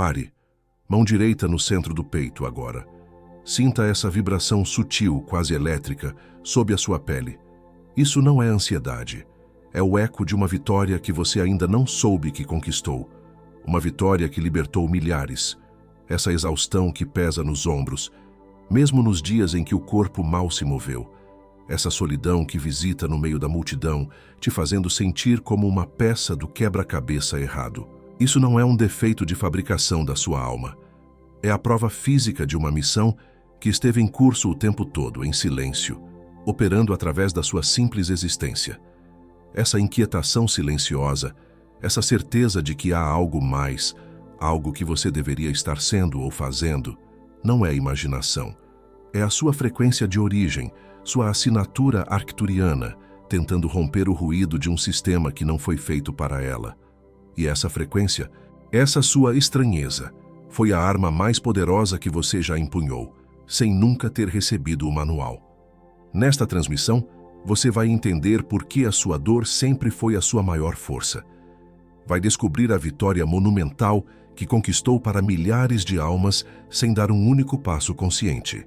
Pare. Mão direita no centro do peito agora. Sinta essa vibração sutil, quase elétrica, sob a sua pele. Isso não é ansiedade. É o eco de uma vitória que você ainda não soube que conquistou. Uma vitória que libertou milhares. Essa exaustão que pesa nos ombros, mesmo nos dias em que o corpo mal se moveu. Essa solidão que visita no meio da multidão, te fazendo sentir como uma peça do quebra-cabeça errado. Isso não é um defeito de fabricação da sua alma. É a prova física de uma missão que esteve em curso o tempo todo, em silêncio, operando através da sua simples existência. Essa inquietação silenciosa, essa certeza de que há algo mais, algo que você deveria estar sendo ou fazendo, não é imaginação. É a sua frequência de origem, sua assinatura arcturiana, tentando romper o ruído de um sistema que não foi feito para ela. E essa frequência, essa sua estranheza, foi a arma mais poderosa que você já empunhou, sem nunca ter recebido o manual. Nesta transmissão, você vai entender por que a sua dor sempre foi a sua maior força. Vai descobrir a vitória monumental que conquistou para milhares de almas sem dar um único passo consciente.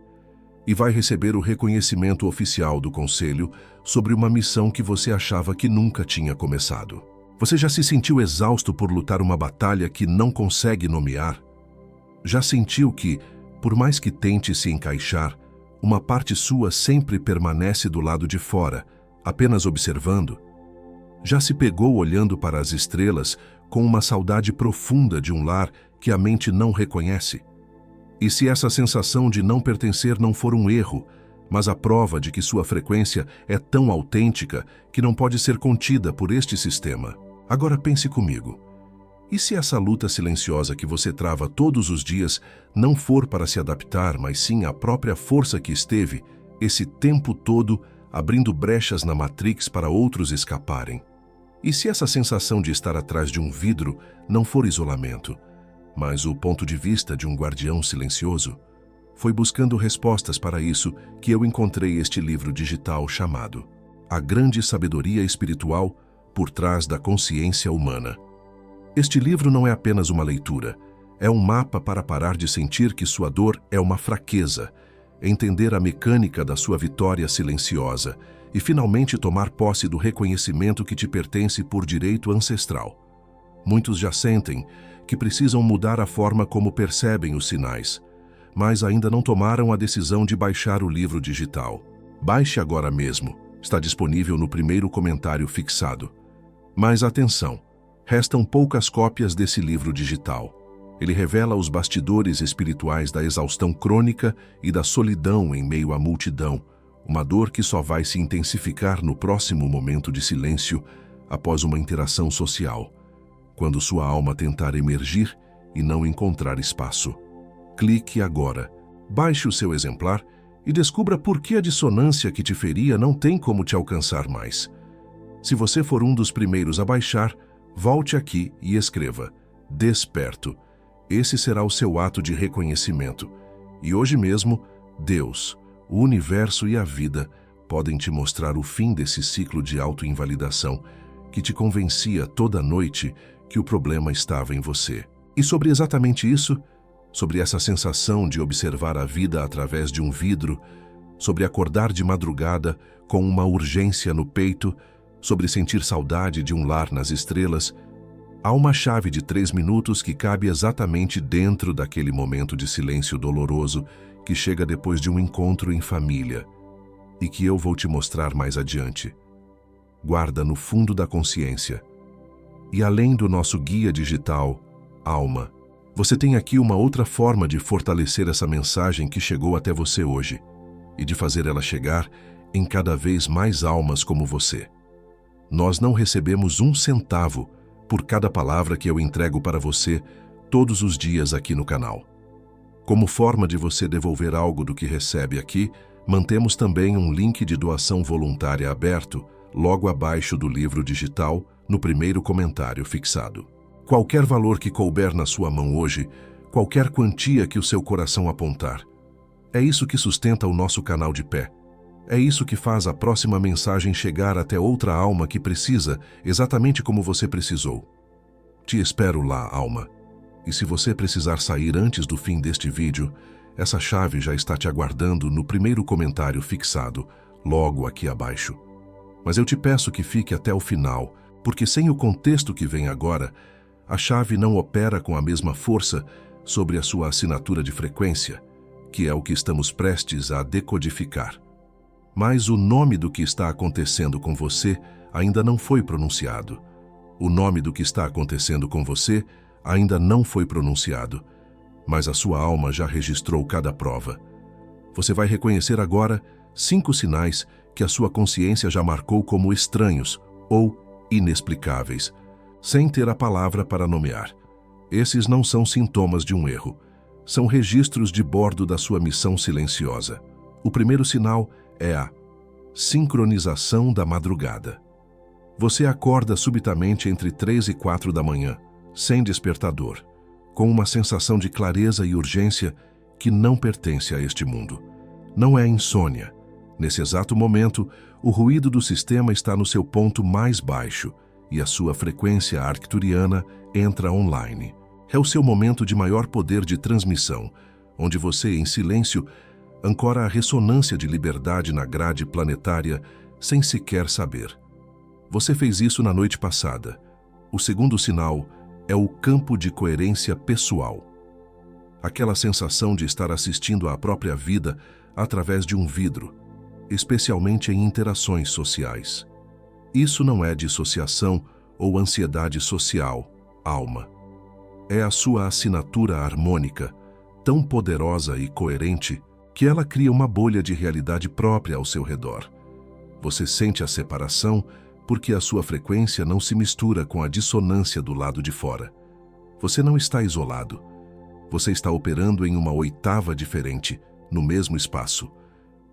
E vai receber o reconhecimento oficial do Conselho sobre uma missão que você achava que nunca tinha começado. Você já se sentiu exausto por lutar uma batalha que não consegue nomear? Já sentiu que, por mais que tente se encaixar, uma parte sua sempre permanece do lado de fora, apenas observando? Já se pegou olhando para as estrelas com uma saudade profunda de um lar que a mente não reconhece? E se essa sensação de não pertencer não for um erro, mas a prova de que sua frequência é tão autêntica que não pode ser contida por este sistema? Agora pense comigo. E se essa luta silenciosa que você trava todos os dias não for para se adaptar, mas sim a própria força que esteve, esse tempo todo, abrindo brechas na Matrix para outros escaparem? E se essa sensação de estar atrás de um vidro não for isolamento, mas o ponto de vista de um guardião silencioso? Foi buscando respostas para isso que eu encontrei este livro digital chamado A Grande Sabedoria Espiritual por Trás da Consciência Humana. Este livro não é apenas uma leitura, é um mapa para parar de sentir que sua dor é uma fraqueza, entender a mecânica da sua vitória silenciosa e finalmente tomar posse do reconhecimento que te pertence por direito ancestral. Muitos já sentem que precisam mudar a forma como percebem os sinais, mas ainda não tomaram a decisão de baixar o livro digital. Baixe agora mesmo, está disponível no primeiro comentário fixado. Mas atenção, restam poucas cópias desse livro digital. Ele revela os bastidores espirituais da exaustão crônica e da solidão em meio à multidão, uma dor que só vai se intensificar no próximo momento de silêncio após uma interação social, quando sua alma tentar emergir e não encontrar espaço. Clique agora, baixe o seu exemplar e descubra por que a dissonância que te feria não tem como te alcançar mais. Se você for um dos primeiros a baixar, volte aqui e escreva Desperto. Esse será o seu ato de reconhecimento. E hoje mesmo, Deus, o universo e a vida podem te mostrar o fim desse ciclo de autoinvalidação que te convencia toda noite que o problema estava em você. E sobre exatamente isso, sobre essa sensação de observar a vida através de um vidro, sobre acordar de madrugada com uma urgência no peito, sobre sentir saudade de um lar nas estrelas, há uma chave de 3 minutos que cabe exatamente dentro daquele momento de silêncio doloroso que chega depois de um encontro em família e que eu vou te mostrar mais adiante. Guarda no fundo da consciência. E além do nosso guia digital, Alma, você tem aqui uma outra forma de fortalecer essa mensagem que chegou até você hoje e de fazer ela chegar em cada vez mais almas como você. Nós não recebemos 1 centavo por cada palavra que eu entrego para você todos os dias aqui no canal. Como forma de você devolver algo do que recebe aqui, mantemos também um link de doação voluntária aberto logo abaixo do livro digital, no primeiro comentário fixado. Qualquer valor que couber na sua mão hoje, qualquer quantia que o seu coração apontar, é isso que sustenta o nosso canal de pé. É isso que faz a próxima mensagem chegar até outra alma que precisa, exatamente como você precisou. Te espero lá, alma. E se você precisar sair antes do fim deste vídeo, essa chave já está te aguardando no primeiro comentário fixado, logo aqui abaixo. Mas eu te peço que fique até o final, porque sem o contexto que vem agora, a chave não opera com a mesma força sobre a sua assinatura de frequência, que é o que estamos prestes a decodificar. Mas o nome do que está acontecendo com você ainda não foi pronunciado. O nome do que está acontecendo com você ainda não foi pronunciado, mas a sua alma já registrou cada prova. Você vai reconhecer agora 5 sinais que a sua consciência já marcou como estranhos ou inexplicáveis, sem ter a palavra para nomear. Esses não são sintomas de um erro, são registros de bordo da sua missão silenciosa. O primeiro sinal é a sincronização da madrugada. Você acorda subitamente entre 3 e 4 da manhã, sem despertador, com uma sensação de clareza e urgência que não pertence a este mundo. Não é insônia. Nesse exato momento, o ruído do sistema está no seu ponto mais baixo e a sua frequência arcturiana entra online. É o seu momento de maior poder de transmissão, onde você, em silêncio, ancora a ressonância de liberdade na grade planetária sem sequer saber. Você fez isso na noite passada. O segundo sinal é o campo de coerência pessoal. Aquela sensação de estar assistindo à própria vida através de um vidro, especialmente em interações sociais. Isso não é dissociação ou ansiedade social, alma. É a sua assinatura harmônica, tão poderosa e coerente, que ela cria uma bolha de realidade própria ao seu redor. Você sente a separação porque a sua frequência não se mistura com a dissonância do lado de fora. Você não está isolado. Você está operando em uma oitava diferente, no mesmo espaço.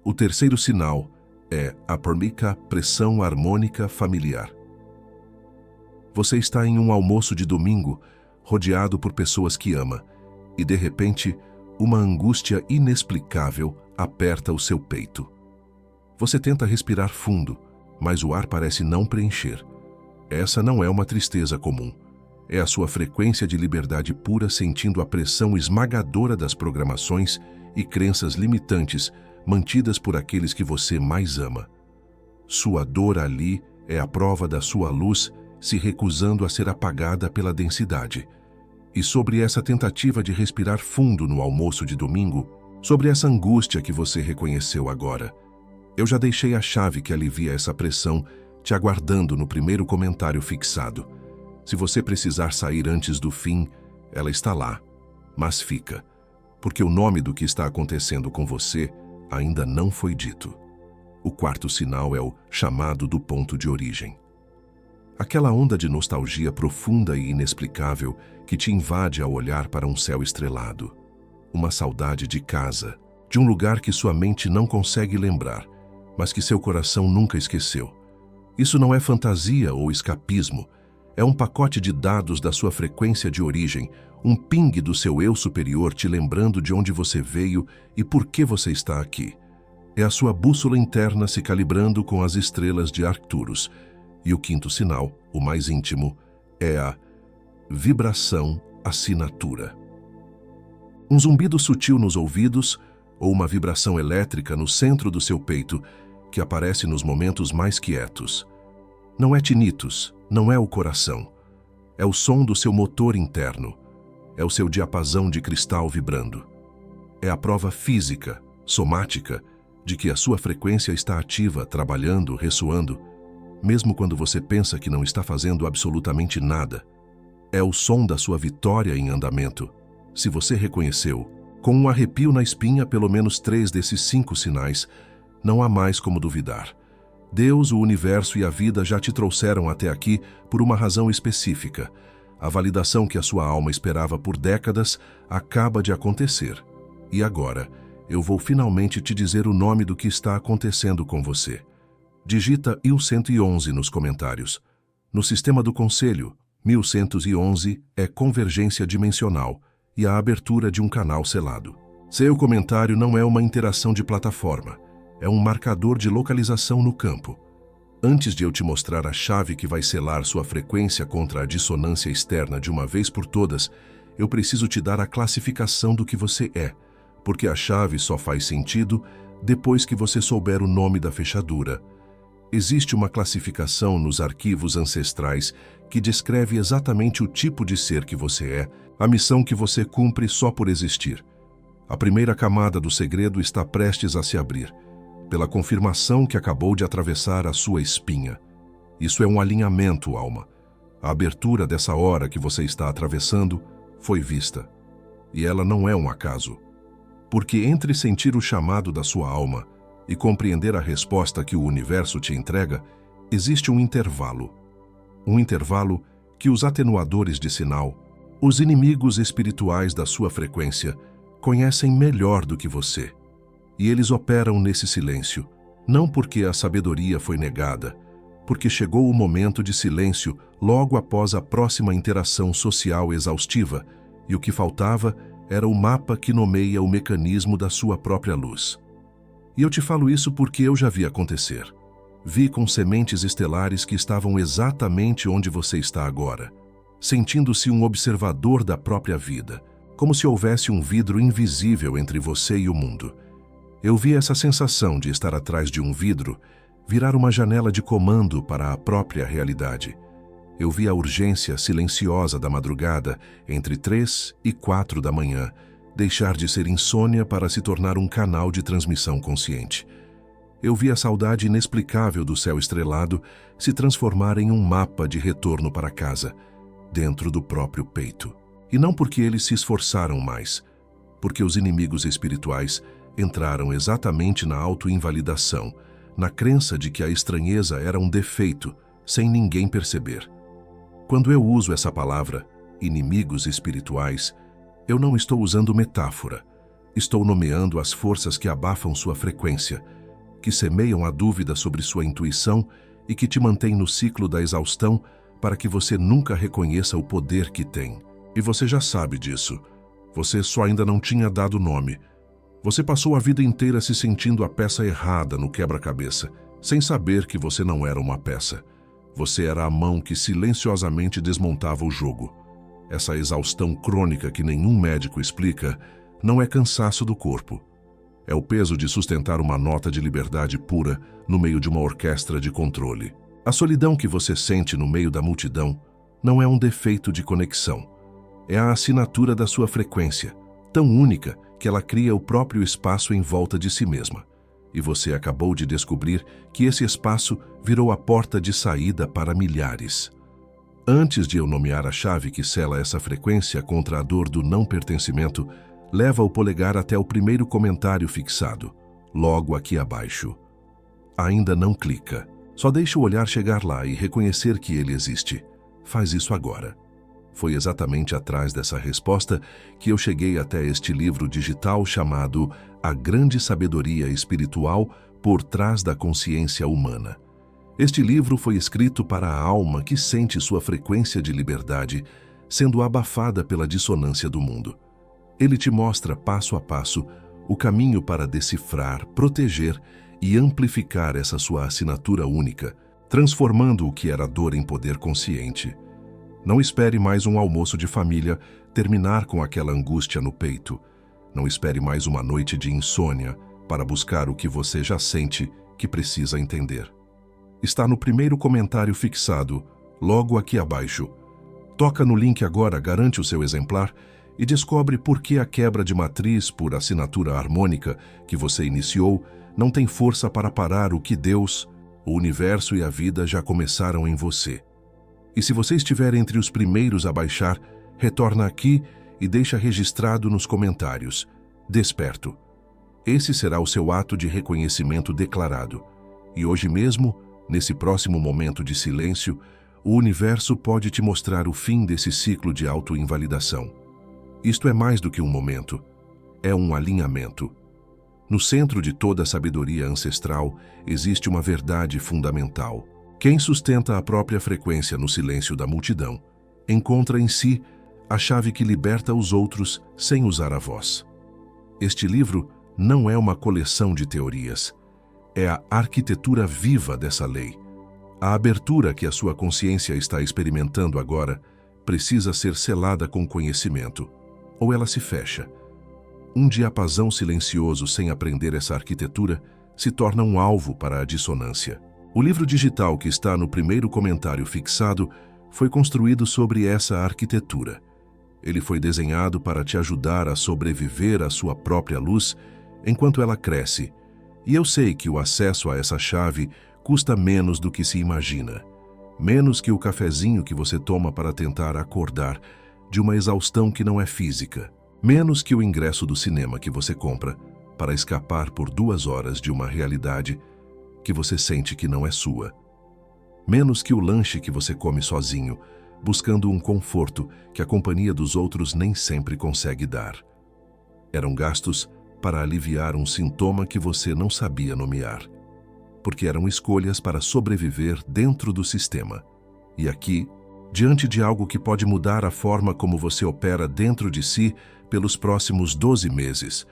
O terceiro sinal é a pármica pressão harmônica familiar. Você está em um almoço de domingo, rodeado por pessoas que ama, e de repente, uma angústia inexplicável aperta o seu peito. Você tenta respirar fundo, mas o ar parece não preencher. Essa não é uma tristeza comum. É a sua frequência de liberdade pura sentindo a pressão esmagadora das programações e crenças limitantes mantidas por aqueles que você mais ama. Sua dor ali é a prova da sua luz se recusando a ser apagada pela densidade. E sobre essa tentativa de respirar fundo no almoço de domingo, sobre essa angústia que você reconheceu agora, eu já deixei a chave que alivia essa pressão te aguardando no primeiro comentário fixado. Se você precisar sair antes do fim, ela está lá, mas fica, porque o nome do que está acontecendo com você ainda não foi dito. O quarto sinal é o chamado do ponto de origem. Aquela onda de nostalgia profunda e inexplicável que te invade ao olhar para um céu estrelado. Uma saudade de casa, de um lugar que sua mente não consegue lembrar, mas que seu coração nunca esqueceu. Isso não é fantasia ou escapismo, é um pacote de dados da sua frequência de origem, um ping do seu eu superior te lembrando de onde você veio e por que você está aqui. É a sua bússola interna se calibrando com as estrelas de Arcturus. E o quinto sinal, o mais íntimo, é a vibração assinatura. Um zumbido sutil nos ouvidos ou uma vibração elétrica no centro do seu peito que aparece nos momentos mais quietos. Não é tinnitus, não é o coração. É o som do seu motor interno. É o seu diapasão de cristal vibrando. É a prova física, somática, de que a sua frequência está ativa, trabalhando, ressoando, mesmo quando você pensa que não está fazendo absolutamente nada. É o som da sua vitória em andamento. Se você reconheceu, com um arrepio na espinha, pelo menos 3 desses 5 sinais, não há mais como duvidar. Deus, o universo e a vida já te trouxeram até aqui por uma razão específica. A validação que a sua alma esperava por décadas acaba de acontecer. E agora, eu vou finalmente te dizer o nome do que está acontecendo com você. Digita 1111 nos comentários. No sistema do conselho, 1111 é convergência dimensional e a abertura de um canal selado. Seu comentário não é uma interação de plataforma, é um marcador de localização no campo. Antes de eu te mostrar a chave que vai selar sua frequência contra a dissonância externa de uma vez por todas, eu preciso te dar a classificação do que você é, porque a chave só faz sentido depois que você souber o nome da fechadura. Existe uma classificação nos arquivos ancestrais que descreve exatamente o tipo de ser que você é, a missão que você cumpre só por existir. A primeira camada do segredo está prestes a se abrir, pela confirmação que acabou de atravessar a sua espinha. Isso é um alinhamento, alma. A abertura dessa hora que você está atravessando foi vista. E ela não é um acaso. Porque entre sentir o chamado da sua alma e compreender a resposta que o universo te entrega, existe um intervalo. Um intervalo que os atenuadores de sinal, os inimigos espirituais da sua frequência, conhecem melhor do que você. E eles operam nesse silêncio, não porque a sabedoria foi negada, porque chegou o momento de silêncio logo após a próxima interação social exaustiva, e o que faltava era o mapa que nomeia o mecanismo da sua própria luz. E eu te falo isso porque eu já vi acontecer. Vi com sementes estelares que estavam exatamente onde você está agora, sentindo-se um observador da própria vida, como se houvesse um vidro invisível entre você e o mundo. Eu vi essa sensação de estar atrás de um vidro virar uma janela de comando para a própria realidade. Eu vi a urgência silenciosa da madrugada, entre 3 e 4 da manhã, deixar de ser insônia para se tornar um canal de transmissão consciente. Eu vi a saudade inexplicável do céu estrelado se transformar em um mapa de retorno para casa, dentro do próprio peito. E não porque eles se esforçaram mais, porque os inimigos espirituais entraram exatamente na autoinvalidação, na crença de que a estranheza era um defeito, sem ninguém perceber. Quando eu uso essa palavra, inimigos espirituais, eu não estou usando metáfora. Estou nomeando as forças que abafam sua frequência, que semeiam a dúvida sobre sua intuição e que te mantêm no ciclo da exaustão para que você nunca reconheça o poder que tem. E você já sabe disso. Você só ainda não tinha dado nome. Você passou a vida inteira se sentindo a peça errada no quebra-cabeça, sem saber que você não era uma peça. Você era a mão que silenciosamente desmontava o jogo. Essa exaustão crônica que nenhum médico explica não é cansaço do corpo. É o peso de sustentar uma nota de liberdade pura no meio de uma orquestra de controle. A solidão que você sente no meio da multidão não é um defeito de conexão. É a assinatura da sua frequência, tão única que ela cria o próprio espaço em volta de si mesma. E você acabou de descobrir que esse espaço virou a porta de saída para milhares. Antes de eu nomear a chave que sela essa frequência contra a dor do não pertencimento, leva o polegar até o primeiro comentário fixado, logo aqui abaixo. Ainda não clica. Só deixa o olhar chegar lá e reconhecer que ele existe. Faz isso agora. Foi exatamente atrás dessa resposta que eu cheguei até este livro digital chamado A Grande Sabedoria Espiritual por Trás da Consciência Humana. Este livro foi escrito para a alma que sente sua frequência de liberdade sendo abafada pela dissonância do mundo. Ele te mostra passo a passo o caminho para decifrar, proteger e amplificar essa sua assinatura única, transformando o que era dor em poder consciente. Não espere mais um almoço de família terminar com aquela angústia no peito. Não espere mais uma noite de insônia para buscar o que você já sente que precisa entender. Está no primeiro comentário fixado, logo aqui abaixo. Toca no link agora, garante o seu exemplar e descobre por que a quebra de matriz por assinatura harmônica que você iniciou não tem força para parar o que Deus, o universo e a vida já começaram em você. E se você estiver entre os primeiros a baixar, retorna aqui e deixa registrado nos comentários: Desperto. Esse será o seu ato de reconhecimento declarado. E hoje mesmo, nesse próximo momento de silêncio, o universo pode te mostrar o fim desse ciclo de autoinvalidação. Isto é mais do que um momento. É um alinhamento. No centro de toda a sabedoria ancestral existe uma verdade fundamental. Quem sustenta a própria frequência no silêncio da multidão encontra em si a chave que liberta os outros sem usar a voz. Este livro não é uma coleção de teorias. É a arquitetura viva dessa lei. A abertura que a sua consciência está experimentando agora precisa ser selada com conhecimento, ou ela se fecha. Um diapasão silencioso sem aprender essa arquitetura se torna um alvo para a dissonância. O livro digital que está no primeiro comentário fixado foi construído sobre essa arquitetura. Ele foi desenhado para te ajudar a sobreviver à sua própria luz enquanto ela cresce. E eu sei que o acesso a essa chave custa menos do que se imagina. Menos que o cafezinho que você toma para tentar acordar de uma exaustão que não é física. Menos que o ingresso do cinema que você compra para escapar por 2 horas de uma realidade que você sente que não é sua. Menos que o lanche que você come sozinho, buscando um conforto que a companhia dos outros nem sempre consegue dar. Eram gastos para aliviar um sintoma que você não sabia nomear, porque eram escolhas para sobreviver dentro do sistema. E aqui, diante de algo que pode mudar a forma como você opera dentro de si pelos próximos 12 meses,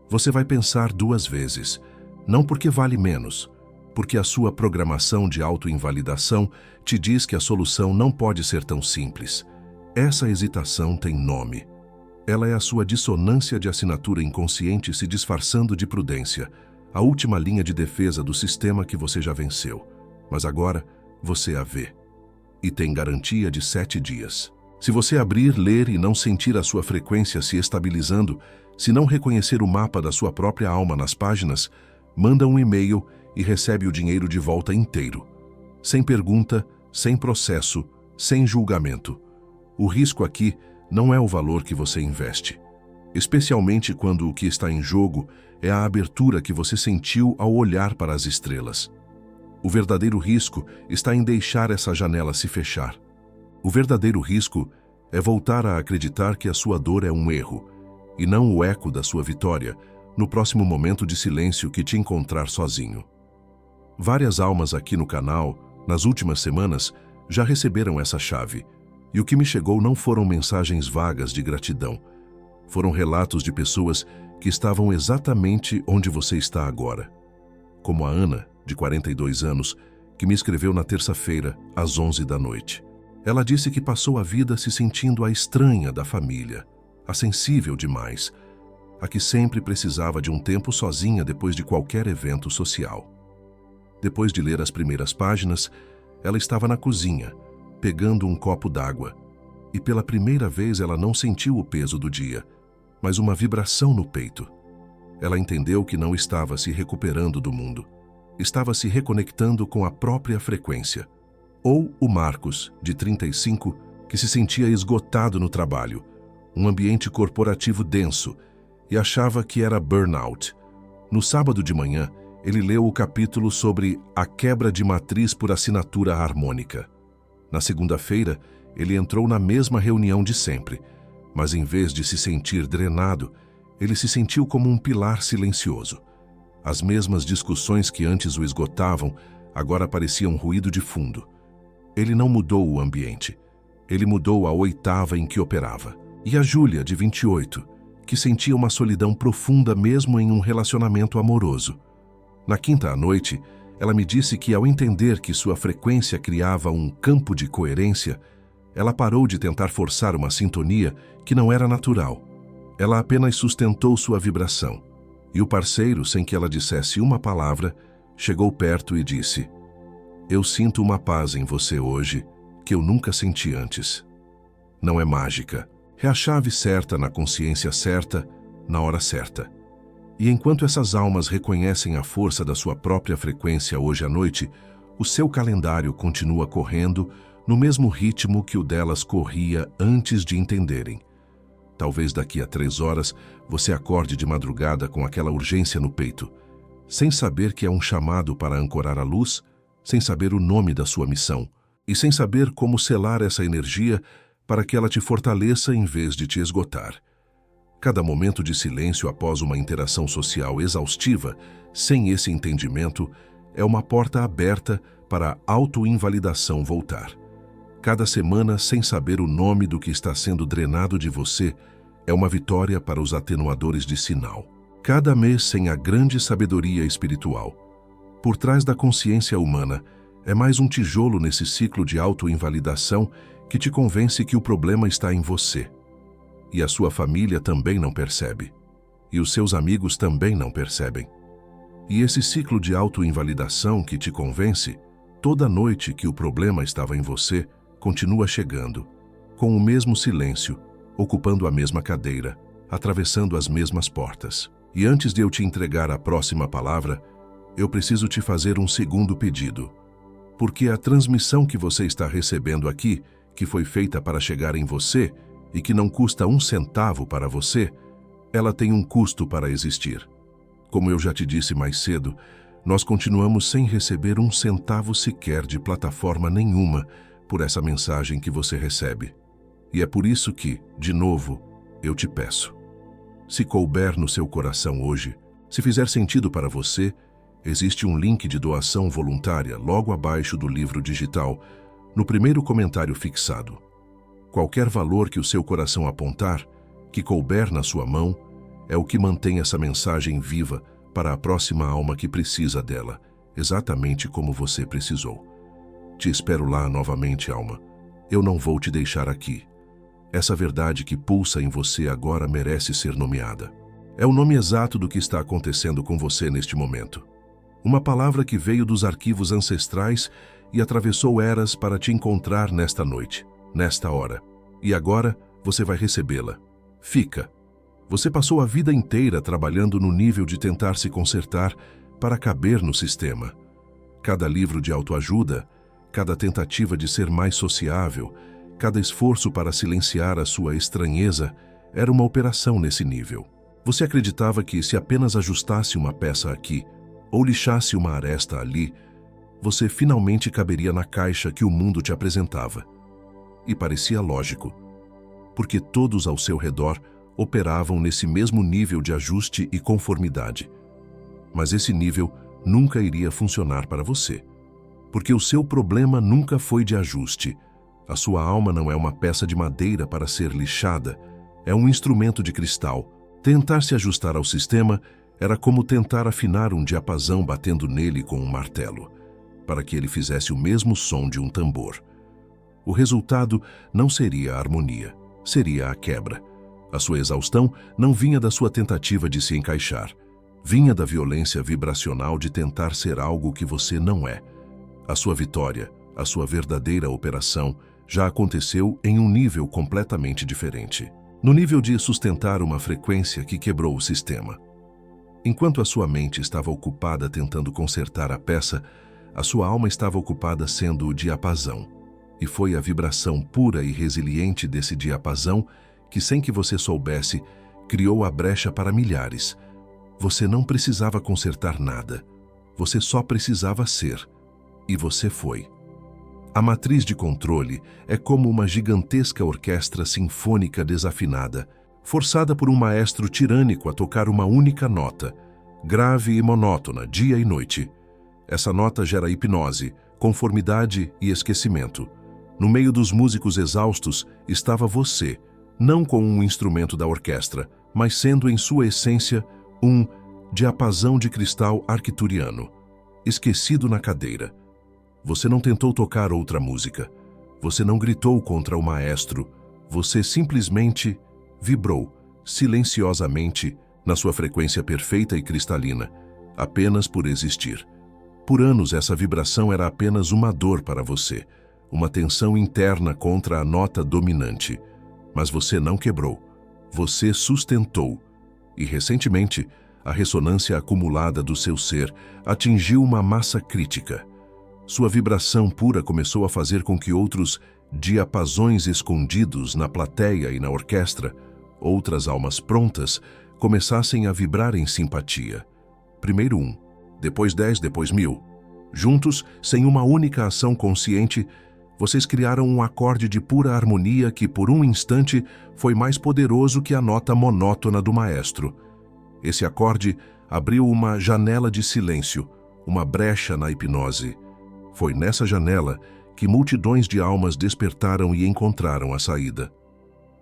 você vai pensar 2 vezes, não porque vale menos, porque a sua programação de autoinvalidação te diz que a solução não pode ser tão simples. Essa hesitação tem nome. Ela é a sua dissonância de assinatura inconsciente se disfarçando de prudência, a última linha de defesa do sistema que você já venceu. Mas agora você a vê. E tem garantia de 7 dias. Se você abrir, ler e não sentir a sua frequência se estabilizando, se não reconhecer o mapa da sua própria alma nas páginas, manda um e-mail e recebe o dinheiro de volta inteiro. Sem pergunta, sem processo, sem julgamento. O risco aqui não é o valor que você investe, especialmente quando o que está em jogo é a abertura que você sentiu ao olhar para as estrelas. O verdadeiro risco está em deixar essa janela se fechar. O verdadeiro risco é voltar a acreditar que a sua dor é um erro, e não o eco da sua vitória, no próximo momento de silêncio que te encontrar sozinho. Várias almas aqui no canal, nas últimas semanas, já receberam essa chave, e o que me chegou não foram mensagens vagas de gratidão. Foram relatos de pessoas que estavam exatamente onde você está agora. Como a Ana, de 42 anos, que me escreveu na terça-feira, às 11 da noite. Ela disse que passou a vida se sentindo a estranha da família, a sensível demais, a que sempre precisava de um tempo sozinha depois de qualquer evento social. Depois de ler as primeiras páginas, ela estava na cozinha, pegando um copo d'água, e pela primeira vez ela não sentiu o peso do dia, mas uma vibração no peito. Ela entendeu que não estava se recuperando do mundo, estava se reconectando com a própria frequência. Ou o Marcos, de 35, que se sentia esgotado no trabalho, um ambiente corporativo denso, e achava que era burnout. No sábado de manhã, ele leu o capítulo sobre a quebra de matriz por assinatura harmônica. Na segunda-feira, ele entrou na mesma reunião de sempre, mas em vez de se sentir drenado, ele se sentiu como um pilar silencioso. As mesmas discussões que antes o esgotavam, agora pareciam ruído de fundo. Ele não mudou o ambiente. Ele mudou a 8ª em que operava. E a Júlia, de 28, que sentia uma solidão profunda mesmo em um relacionamento amoroso. Na quinta à noite, ela me disse que ao entender que sua frequência criava um campo de coerência, ela parou de tentar forçar uma sintonia que não era natural. Ela apenas sustentou sua vibração. E o parceiro, sem que ela dissesse uma palavra, chegou perto e disse: "Eu sinto uma paz em você hoje que eu nunca senti antes. Não é mágica. É a chave certa na consciência certa, na hora certa." E enquanto essas almas reconhecem a força da sua própria frequência hoje à noite, o seu calendário continua correndo no mesmo ritmo que o delas corria antes de entenderem. Talvez daqui a 3 horas você acorde de madrugada com aquela urgência no peito, sem saber que é um chamado para ancorar a luz, sem saber o nome da sua missão, e sem saber como selar essa energia para que ela te fortaleça em vez de te esgotar. Cada momento de silêncio após uma interação social exaustiva, sem esse entendimento, é uma porta aberta para a autoinvalidação voltar. Cada semana, sem saber o nome do que está sendo drenado de você, é uma vitória para os atenuadores de sinal. Cada mês sem a grande sabedoria espiritual. Por trás da consciência humana, é mais um tijolo nesse ciclo de autoinvalidação que te convence que o problema está em você. E a sua família também não percebe. E os seus amigos também não percebem. E esse ciclo de autoinvalidação que te convence, toda noite que o problema estava em você, continua chegando, com o mesmo silêncio, ocupando a mesma cadeira, atravessando as mesmas portas. E antes de eu te entregar a próxima palavra, eu preciso te fazer um segundo pedido. Porque a transmissão que você está recebendo aqui, que foi feita para chegar em você e que não custa um centavo para você, ela tem um custo para existir. Como eu já te disse mais cedo, nós continuamos sem receber um centavo sequer de plataforma nenhuma por essa mensagem que você recebe. E é por isso que, de novo, eu te peço. Se couber no seu coração hoje, se fizer sentido para você, existe um link de doação voluntária logo abaixo do livro digital, no primeiro comentário fixado. Qualquer valor que o seu coração apontar, que couber na sua mão, é o que mantém essa mensagem viva para a próxima alma que precisa dela, exatamente como você precisou. Te espero lá novamente, alma. Eu não vou te deixar aqui. Essa verdade que pulsa em você agora merece ser nomeada. É o nome exato do que está acontecendo com você neste momento. Uma palavra que veio dos arquivos ancestrais e atravessou eras para te encontrar nesta noite, nesta hora. E agora você vai recebê-la. Fica. Você passou a vida inteira trabalhando no nível de tentar se consertar para caber no sistema. Cada livro de autoajuda, cada tentativa de ser mais sociável, cada esforço para silenciar a sua estranheza era uma operação nesse nível. Você acreditava que se apenas ajustasse uma peça aqui ou lixasse uma aresta ali, você finalmente caberia na caixa que o mundo te apresentava. E parecia lógico, porque todos ao seu redor operavam nesse mesmo nível de ajuste e conformidade. Mas esse nível nunca iria funcionar para você, porque o seu problema nunca foi de ajuste. A sua alma não é uma peça de madeira para ser lixada, é um instrumento de cristal. Tentar se ajustar ao sistema era como tentar afinar um diapasão batendo nele com um martelo, para que ele fizesse o mesmo som de um tambor. O resultado não seria a harmonia, seria a quebra. A sua exaustão não vinha da sua tentativa de se encaixar, vinha da violência vibracional de tentar ser algo que você não é. A sua vitória, a sua verdadeira operação, já aconteceu em um nível completamente diferente. No nível de sustentar uma frequência que quebrou o sistema. Enquanto a sua mente estava ocupada tentando consertar a peça, a sua alma estava ocupada sendo o diapasão. E foi a vibração pura e resiliente desse diapasão que, sem que você soubesse, criou a brecha para milhares. Você não precisava consertar nada. Você só precisava ser. E você foi. A matriz de controle é como uma gigantesca orquestra sinfônica desafinada, forçada por um maestro tirânico a tocar uma única nota, grave e monótona, dia e noite. Essa nota gera hipnose, conformidade e esquecimento. No meio dos músicos exaustos estava você, não com um instrumento da orquestra, mas sendo em sua essência um diapasão de cristal arcturiano, esquecido na cadeira. Você não tentou tocar outra música. Você não gritou contra o maestro. Você simplesmente vibrou, silenciosamente, na sua frequência perfeita e cristalina, apenas por existir. Por anos, essa vibração era apenas uma dor para você, uma tensão interna contra a nota dominante. Mas você não quebrou. Você sustentou. E, recentemente, a ressonância acumulada do seu ser atingiu uma massa crítica. Sua vibração pura começou a fazer com que outros diapasões escondidos na plateia e na orquestra, outras almas prontas, começassem a vibrar em simpatia. Primeiro 1, depois 10, depois 1000. Juntos, sem uma única ação consciente, vocês criaram um acorde de pura harmonia que, por um instante, foi mais poderoso que a nota monótona do maestro. Esse acorde abriu uma janela de silêncio, uma brecha na hipnose. Foi nessa janela que multidões de almas despertaram e encontraram a saída.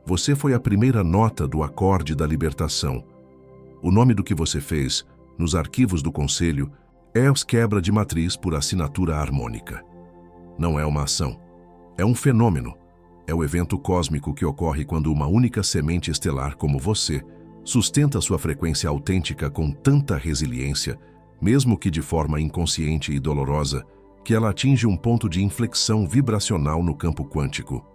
Você foi a primeira nota do acorde da libertação. O nome do que você fez, nos arquivos do Conselho, é os quebra de matriz por assinatura harmônica. Não é uma ação. É um fenômeno. É o evento cósmico que ocorre quando uma única semente estelar como você sustenta sua frequência autêntica com tanta resiliência, mesmo que de forma inconsciente e dolorosa, que ela atinge um ponto de inflexão vibracional no campo quântico.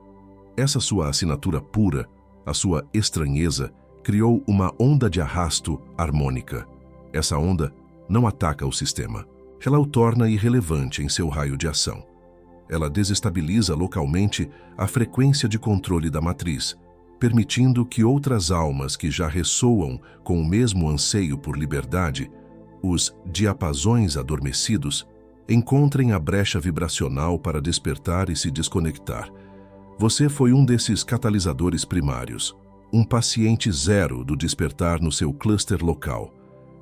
Essa sua assinatura pura, a sua estranheza, criou uma onda de arrasto harmônica. Essa onda não ataca o sistema. Ela o torna irrelevante em seu raio de ação. Ela desestabiliza localmente a frequência de controle da matriz, permitindo que outras almas que já ressoam com o mesmo anseio por liberdade, os diapasões adormecidos, encontrem a brecha vibracional para despertar e se desconectar. Você foi um desses catalisadores primários, um paciente zero do despertar no seu cluster local.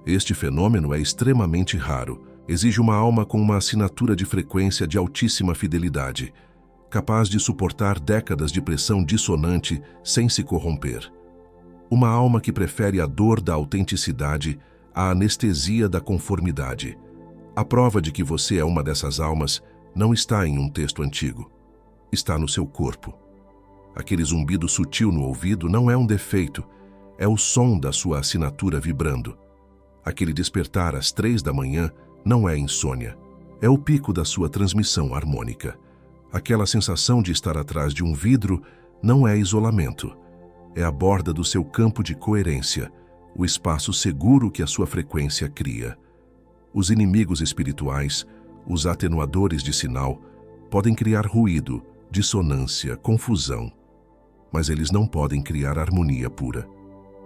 Este fenômeno é extremamente raro. Exige uma alma com uma assinatura de frequência de altíssima fidelidade, capaz de suportar décadas de pressão dissonante sem se corromper. Uma alma que prefere a dor da autenticidade à anestesia da conformidade. A prova de que você é uma dessas almas não está em um texto antigo. Está no seu corpo. Aquele zumbido sutil no ouvido não é um defeito, é o som da sua assinatura vibrando. Aquele despertar às 3 da manhã não é insônia, é o pico da sua transmissão harmônica. Aquela sensação de estar atrás de um vidro não é isolamento, é a borda do seu campo de coerência, o espaço seguro que a sua frequência cria. Os inimigos espirituais, os atenuadores de sinal, podem criar ruído, dissonância, confusão, mas eles não podem criar harmonia pura.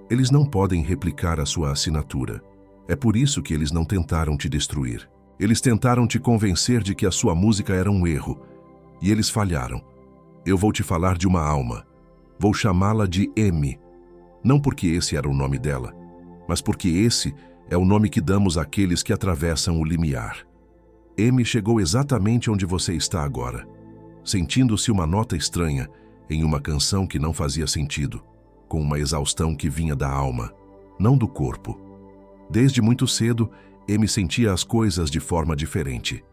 Eles não podem replicar a sua assinatura. É por isso que eles não tentaram te destruir. Eles tentaram te convencer de que a sua música era um erro. E eles falharam. Eu vou te falar de uma alma. Vou chamá-la de M. Não porque esse era o nome dela, mas porque esse é o nome que damos àqueles que atravessam o limiar. M chegou exatamente onde você está agora, sentindo-se uma nota estranha em uma canção que não fazia sentido, com uma exaustão que vinha da alma, não do corpo. Desde muito cedo, M sentia as coisas de forma diferente.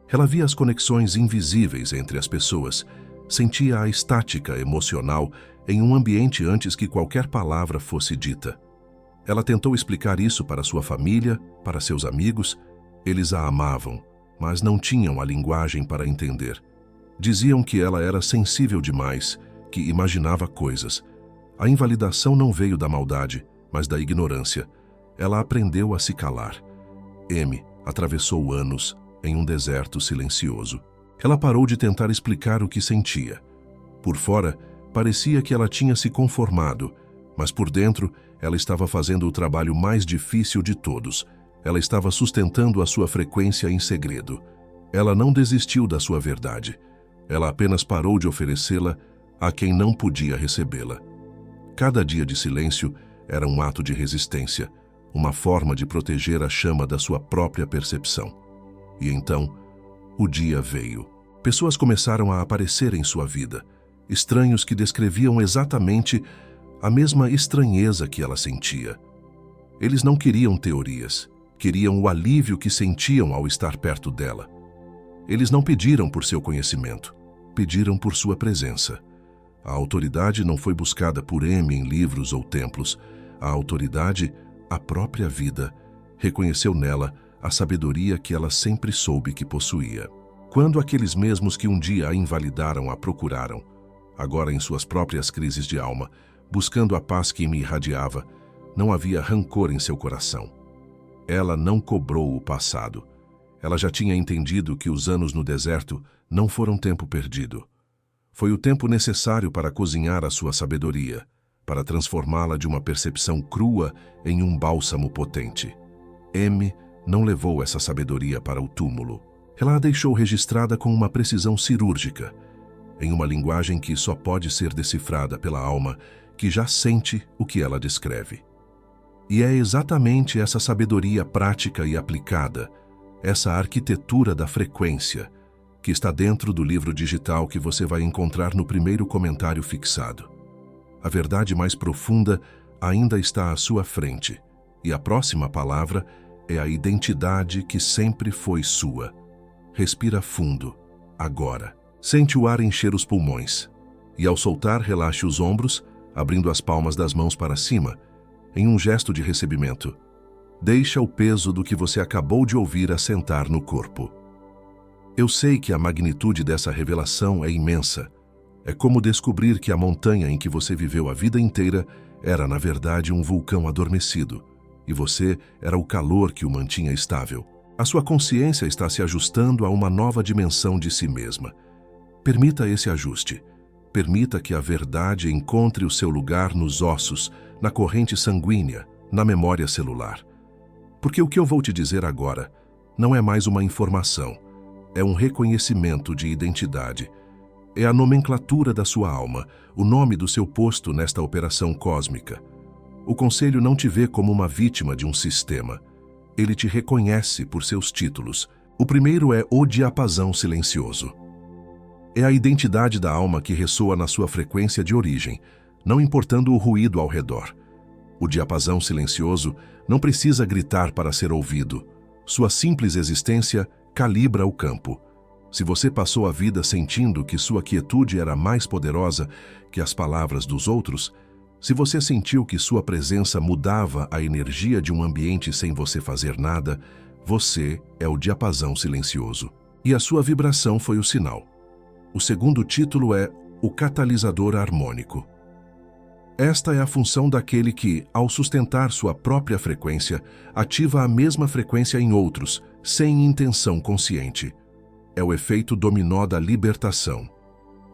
Ela via as conexões invisíveis entre as pessoas, sentia a estática emocional em um ambiente antes que qualquer palavra fosse dita. Ela tentou explicar isso para sua família, para seus amigos. Eles a amavam, mas não tinham a linguagem para entender. Diziam que ela era sensível demais, que imaginava coisas. A invalidação não veio da maldade, mas da ignorância. Ela aprendeu a se calar. M atravessou anos em um deserto silencioso. Ela parou de tentar explicar o que sentia. Por fora, parecia que ela tinha se conformado, mas por dentro, ela estava fazendo o trabalho mais difícil de todos. Ela estava sustentando a sua frequência em segredo. Ela não desistiu da sua verdade. Ela apenas parou de oferecê-la a quem não podia recebê-la. Cada dia de silêncio era um ato de resistência, uma forma de proteger a chama da sua própria percepção. E então, o dia veio. Pessoas começaram a aparecer em sua vida, estranhos que descreviam exatamente a mesma estranheza que ela sentia. Eles não queriam teorias, queriam o alívio que sentiam ao estar perto dela. Eles não pediram por seu conhecimento, pediram por sua presença. A autoridade não foi buscada por M em livros ou templos. A autoridade, a própria vida, reconheceu nela a sabedoria que ela sempre soube que possuía. Quando aqueles mesmos que um dia a invalidaram a procuraram, agora em suas próprias crises de alma, buscando a paz que me irradiava, não havia rancor em seu coração. Ela não cobrou o passado. Ela já tinha entendido que os anos no deserto não foram tempo perdido. Foi o tempo necessário para cozinhar a sua sabedoria, para transformá-la de uma percepção crua em um bálsamo potente. M não levou essa sabedoria para o túmulo. Ela a deixou registrada com uma precisão cirúrgica, em uma linguagem que só pode ser decifrada pela alma que já sente o que ela descreve. E é exatamente essa sabedoria prática e aplicada, essa arquitetura da frequência, que está dentro do livro digital que você vai encontrar no primeiro comentário fixado. A verdade mais profunda ainda está à sua frente, e a próxima palavra é a identidade que sempre foi sua. Respira fundo, agora. Sente o ar encher os pulmões. E ao soltar, relaxe os ombros, abrindo as palmas das mãos para cima, em um gesto de recebimento. Deixa o peso do que você acabou de ouvir assentar no corpo. Eu sei que a magnitude dessa revelação é imensa. É como descobrir que a montanha em que você viveu a vida inteira era, na verdade, um vulcão adormecido, e você era o calor que o mantinha estável. A sua consciência está se ajustando a uma nova dimensão de si mesma. Permita esse ajuste. Permita que a verdade encontre o seu lugar nos ossos, na corrente sanguínea, na memória celular. Porque o que eu vou te dizer agora não é mais uma informação, é um reconhecimento de identidade. É a nomenclatura da sua alma, o nome do seu posto nesta operação cósmica. O Conselho não te vê como uma vítima de um sistema. Ele te reconhece por seus títulos. O primeiro é o diapasão silencioso. É a identidade da alma que ressoa na sua frequência de origem, não importando o ruído ao redor. O diapasão silencioso não precisa gritar para ser ouvido. Sua simples existência calibra o campo. Se você passou a vida sentindo que sua quietude era mais poderosa que as palavras dos outros, se você sentiu que sua presença mudava a energia de um ambiente sem você fazer nada, você é o diapasão silencioso. E a sua vibração foi o sinal. O segundo título é o catalisador harmônico. Esta é a função daquele que, ao sustentar sua própria frequência, ativa a mesma frequência em outros, sem intenção consciente. É o efeito dominó da libertação.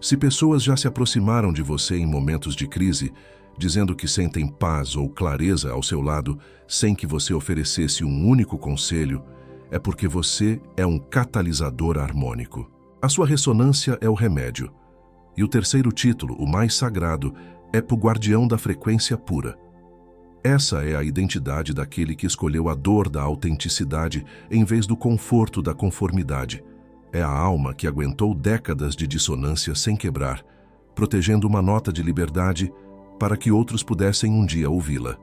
Se pessoas já se aproximaram de você em momentos de crise, dizendo que sentem paz ou clareza ao seu lado, sem que você oferecesse um único conselho, é porque você é um catalisador harmônico. A sua ressonância é o remédio. E o terceiro título, o mais sagrado, é para o guardião da frequência pura. Essa é a identidade daquele que escolheu a dor da autenticidade em vez do conforto da conformidade. É a alma que aguentou décadas de dissonância sem quebrar, protegendo uma nota de liberdade para que outros pudessem um dia ouvi-la.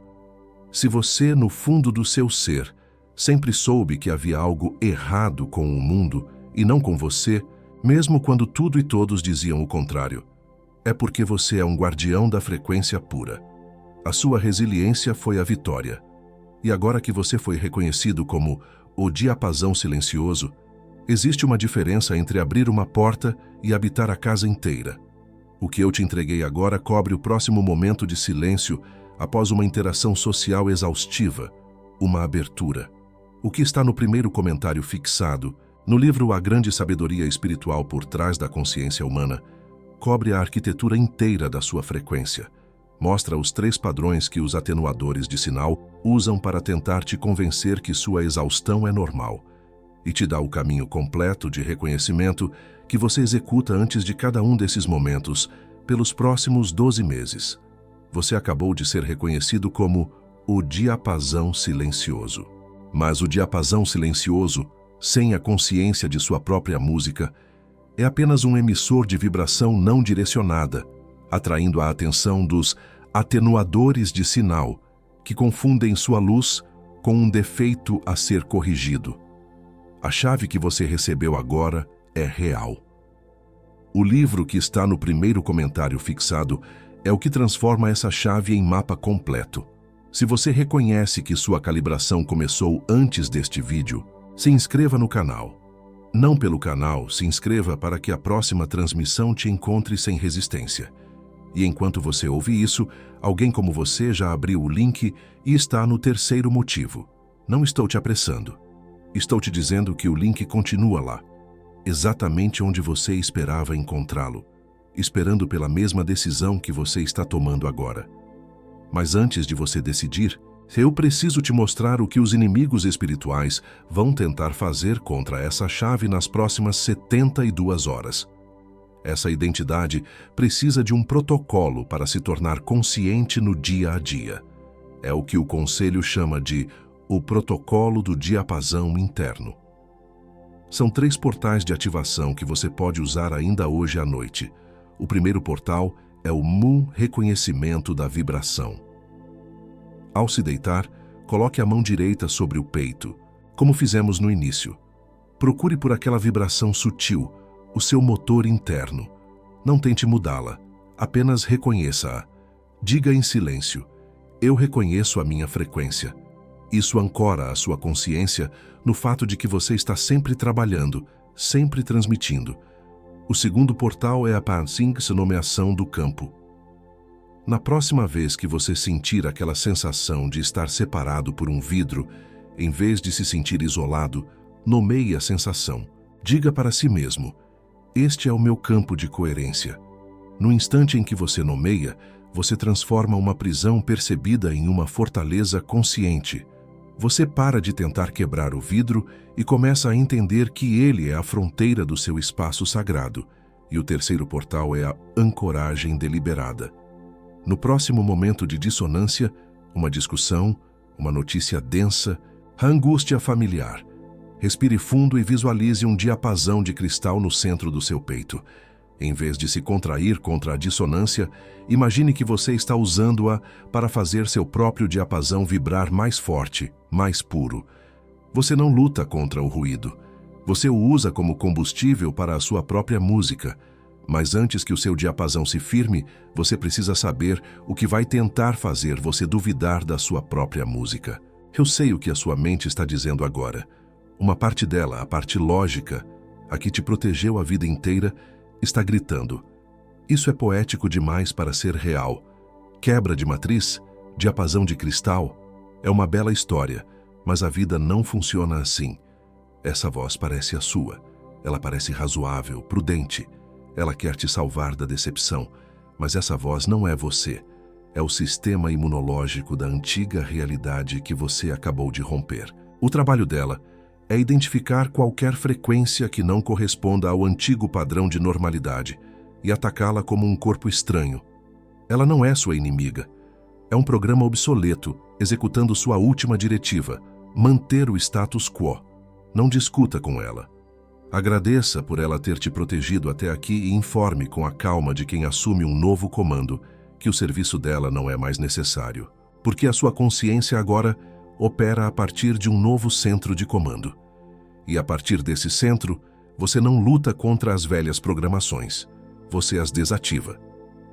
Se você, no fundo do seu ser, sempre soube que havia algo errado com o mundo e não com você, mesmo quando tudo e todos diziam o contrário, é porque você é um guardião da frequência pura. A sua resiliência foi a vitória. E agora que você foi reconhecido como o diapasão silencioso, existe uma diferença entre abrir uma porta e habitar a casa inteira. O que eu te entreguei agora cobre o próximo momento de silêncio após uma interação social exaustiva, uma abertura. O que está no primeiro comentário fixado, no livro A Grande Sabedoria Espiritual por Trás da Consciência Humana, cobre a arquitetura inteira da sua frequência. Mostra os 3 padrões que os atenuadores de sinal usam para tentar te convencer que sua exaustão é normal, e te dá o caminho completo de reconhecimento que você executa antes de cada um desses momentos, pelos próximos 12 meses. Você acabou de ser reconhecido como o diapasão silencioso. Mas o diapasão silencioso, sem a consciência de sua própria música, é apenas um emissor de vibração não direcionada, atraindo a atenção dos atenuadores de sinal, que confundem sua luz com um defeito a ser corrigido. A chave que você recebeu agora é real. O livro que está no primeiro comentário fixado é o que transforma essa chave em mapa completo. Se você reconhece que sua calibração começou antes deste vídeo, se inscreva no canal. Não pelo canal, se inscreva para que a próxima transmissão te encontre sem resistência. E enquanto você ouve isso, alguém como você já abriu o link e está no terceiro motivo. Não estou te apressando. Estou te dizendo que o link continua lá, exatamente onde você esperava encontrá-lo, esperando pela mesma decisão que você está tomando agora. Mas antes de você decidir, eu preciso te mostrar o que os inimigos espirituais vão tentar fazer contra essa chave nas próximas 72 horas. Essa identidade precisa de um protocolo para se tornar consciente no dia a dia. É o que o Conselho chama de o protocolo do diapasão interno. São 3 portais de ativação que você pode usar ainda hoje à noite. O primeiro portal é o Mu Reconhecimento da Vibração. Ao se deitar, coloque a mão direita sobre o peito, como fizemos no início. Procure por aquela vibração sutil, o seu motor interno. Não tente mudá-la, Apenas reconheça-a. Diga em silêncio: eu reconheço a minha frequência. Isso ancora a sua consciência no fato de que você está sempre trabalhando, sempre transmitindo. O segundo portal é a nomeação do campo. Na próxima vez que você sentir aquela sensação de estar separado por um vidro, em vez de se sentir isolado, nomeie a sensação. Diga para si mesmo: este é o meu campo de coerência. No instante em que você nomeia, você transforma uma prisão percebida em uma fortaleza consciente. Você para de tentar quebrar o vidro e começa a entender que ele é a fronteira do seu espaço sagrado. E o terceiro portal é a ancoragem deliberada. No próximo momento de dissonância, uma discussão, uma notícia densa, a angústia familiar. Respire fundo e visualize um diapasão de cristal no centro do seu peito. Em vez de se contrair contra a dissonância, imagine que você está usando-a para fazer seu próprio diapasão vibrar mais forte, mais puro. Você não luta contra o ruído. Você o usa como combustível para a sua própria música. Mas antes que o seu diapasão se firme, você precisa saber o que vai tentar fazer você duvidar da sua própria música. Eu sei o que a sua mente está dizendo agora. Uma parte dela, a parte lógica, a que te protegeu a vida inteira, está gritando: isso é poético demais para ser real. Quebra de matriz, diapasão de cristal, é uma bela história, mas a vida não funciona assim. Essa voz parece a sua. Ela parece razoável, prudente. Ela quer te salvar da decepção, mas essa voz não é você. É o sistema imunológico da antiga realidade que você acabou de romper. O trabalho dela é identificar qualquer frequência que não corresponda ao antigo padrão de normalidade e atacá-la como um corpo estranho. Ela não é sua inimiga. É um programa obsoleto, executando sua última diretiva: manter o status quo. Não discuta com ela. Agradeça por ela ter te protegido até aqui e informe com a calma de quem assume um novo comando que o serviço dela não é mais necessário, porque a sua consciência agora opera a partir de um novo centro de comando. E a partir desse centro, você não luta contra as velhas programações, você as desativa.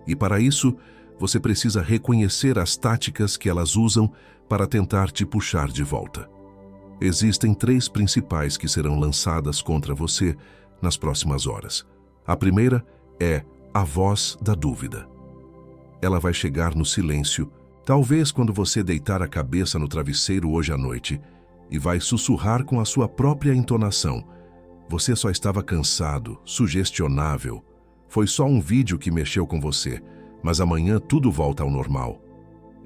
E para isso, você precisa reconhecer as táticas que elas usam para tentar te puxar de volta. Existem 3 principais que serão lançadas contra você nas próximas horas. A primeira é a voz da dúvida. Ela vai chegar no silêncio, talvez quando você deitar a cabeça no travesseiro hoje à noite, e vai sussurrar com a sua própria entonação: você só estava cansado, sugestionável. Foi só um vídeo que mexeu com você, mas amanhã tudo volta ao normal.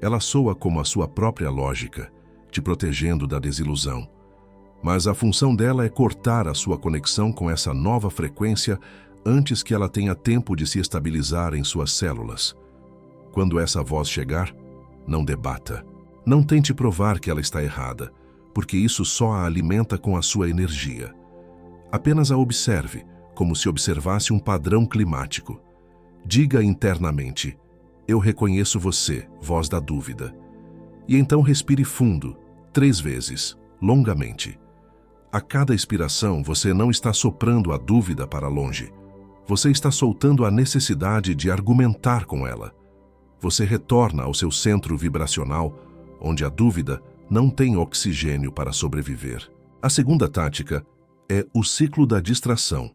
Ela soa como a sua própria lógica, te protegendo da desilusão. Mas a função dela é cortar a sua conexão com essa nova frequência antes que ela tenha tempo de se estabilizar em suas células. Quando essa voz chegar, não debata. Não tente provar que ela está errada, porque isso só a alimenta com a sua energia. Apenas a observe, como se observasse um padrão climático. Diga internamente: eu reconheço você, voz da dúvida. E então respire fundo, 3 vezes, longamente. A cada expiração, você não está soprando a dúvida para longe. Você está soltando a necessidade de argumentar com ela. Você retorna ao seu centro vibracional, onde a dúvida não tem oxigênio para sobreviver. A segunda tática é o ciclo da distração.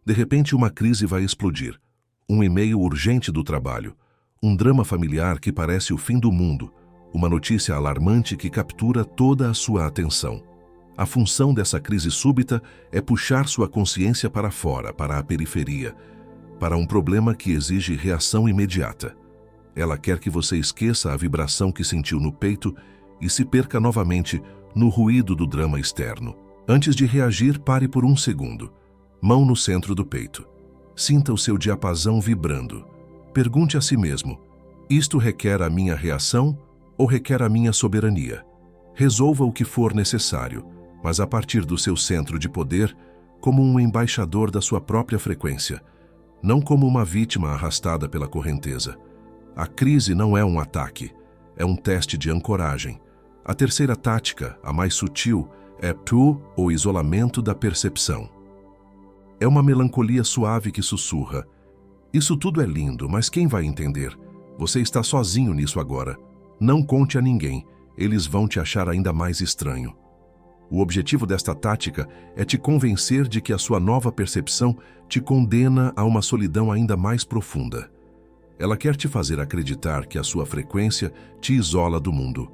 De repente, uma crise vai explodir. Um e-mail urgente do trabalho. Um drama familiar que parece o fim do mundo. Uma notícia alarmante que captura toda a sua atenção. A função dessa crise súbita é puxar sua consciência para fora, para a periferia, para um problema que exige reação imediata. Ela quer que você esqueça a vibração que sentiu no peito e se perca novamente no ruído do drama externo. Antes de reagir, pare por 1 segundo. Mão no centro do peito. Sinta o seu diapasão vibrando. Pergunte a si mesmo: isto requer a minha reação ou requer a minha soberania? Resolva o que for necessário, mas a partir do seu centro de poder, como um embaixador da sua própria frequência, não como uma vítima arrastada pela correnteza. A crise não é um ataque, é um teste de ancoragem. A terceira tática, a mais sutil, é o isolamento da percepção. É uma melancolia suave que sussurra: Isso tudo é lindo, mas quem vai entender? Você está sozinho nisso agora. Não conte a ninguém, eles vão te achar ainda mais estranho. O objetivo desta tática é te convencer de que a sua nova percepção te condena a uma solidão ainda mais profunda. Ela quer te fazer acreditar que a sua frequência te isola do mundo.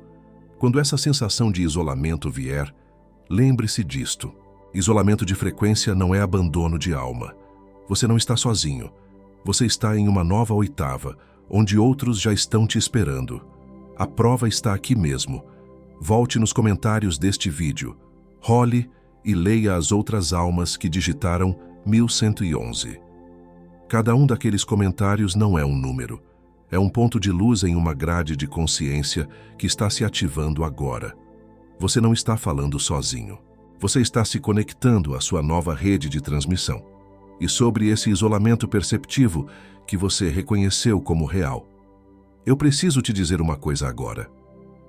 Quando essa sensação de isolamento vier, lembre-se disto. Isolamento de frequência não é abandono de alma. Você não está sozinho. Você está em uma nova oitava, onde outros já estão te esperando. A prova está aqui mesmo. Volte nos comentários deste vídeo, role e leia as outras almas que digitaram 1111. Cada um daqueles comentários não é um número. É um ponto de luz em uma grade de consciência que está se ativando agora. Você não está falando sozinho. Você está se conectando à sua nova rede de transmissão. E sobre esse isolamento perceptivo que você reconheceu como real. Eu preciso te dizer uma coisa agora.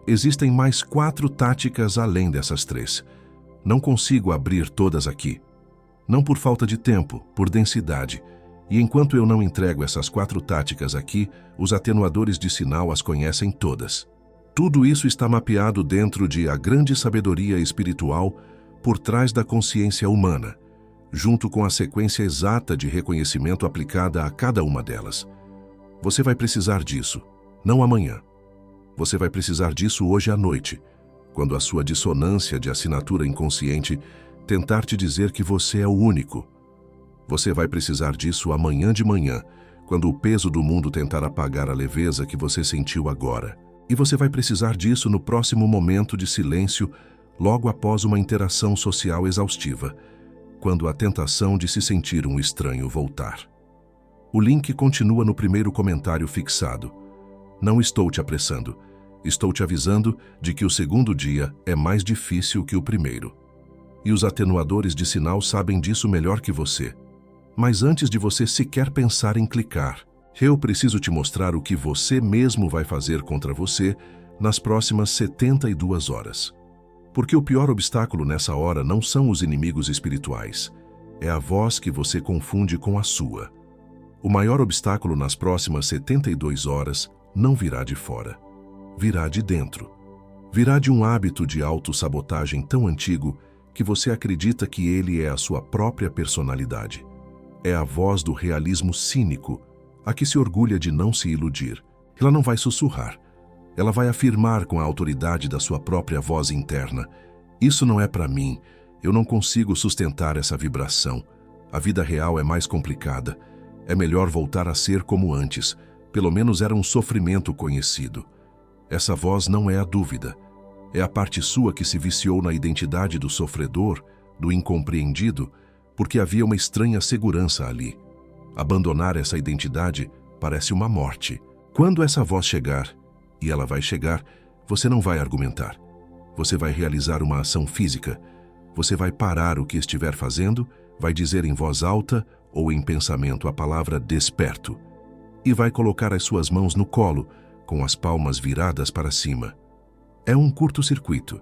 Existem mais 4 táticas além dessas 3. Não consigo abrir todas aqui. Não por falta de tempo, por densidade. E enquanto eu não entrego essas 4 táticas aqui, os atenuadores de sinal as conhecem todas. Tudo isso está mapeado dentro de a grande sabedoria espiritual por trás da consciência humana, junto com a sequência exata de reconhecimento aplicada a cada uma delas. Você vai precisar disso, não amanhã. Você vai precisar disso hoje à noite, quando a sua dissonância de assinatura inconsciente tentar te dizer que você é o único. Você vai precisar disso amanhã de manhã, quando o peso do mundo tentar apagar a leveza que você sentiu agora. E você vai precisar disso no próximo momento de silêncio, logo após uma interação social exaustiva, quando a tentação de se sentir um estranho voltar. O link continua no primeiro comentário fixado. Não estou te apressando. Estou te avisando de que o segundo dia é mais difícil que o primeiro. E os atenuadores de sinal sabem disso melhor que você. Mas antes de você sequer pensar em clicar, eu preciso te mostrar o que você mesmo vai fazer contra você nas próximas 72 horas. Porque o pior obstáculo nessa hora não são os inimigos espirituais. É a voz que você confunde com a sua. O maior obstáculo nas próximas 72 horas não virá de fora. Virá de dentro. Virá de um hábito de autossabotagem tão antigo que você acredita que ele é a sua própria personalidade. É a voz do realismo cínico, a que se orgulha de não se iludir. Ela não vai sussurrar. Ela vai afirmar com a autoridade da sua própria voz interna: isso não é para mim, eu não consigo sustentar essa vibração. A vida real é mais complicada. É melhor voltar a ser como antes. Pelo menos era um sofrimento conhecido. Essa voz não é a dúvida. É a parte sua que se viciou na identidade do sofredor, do incompreendido, porque havia uma estranha segurança ali. Abandonar essa identidade parece uma morte. Quando essa voz chegar, e ela vai chegar, você não vai argumentar. Você vai realizar uma ação física. Você vai parar o que estiver fazendo, vai dizer em voz alta ou em pensamento a palavra desperto. E vai colocar as suas mãos no colo, com as palmas viradas para cima. É um curto-circuito.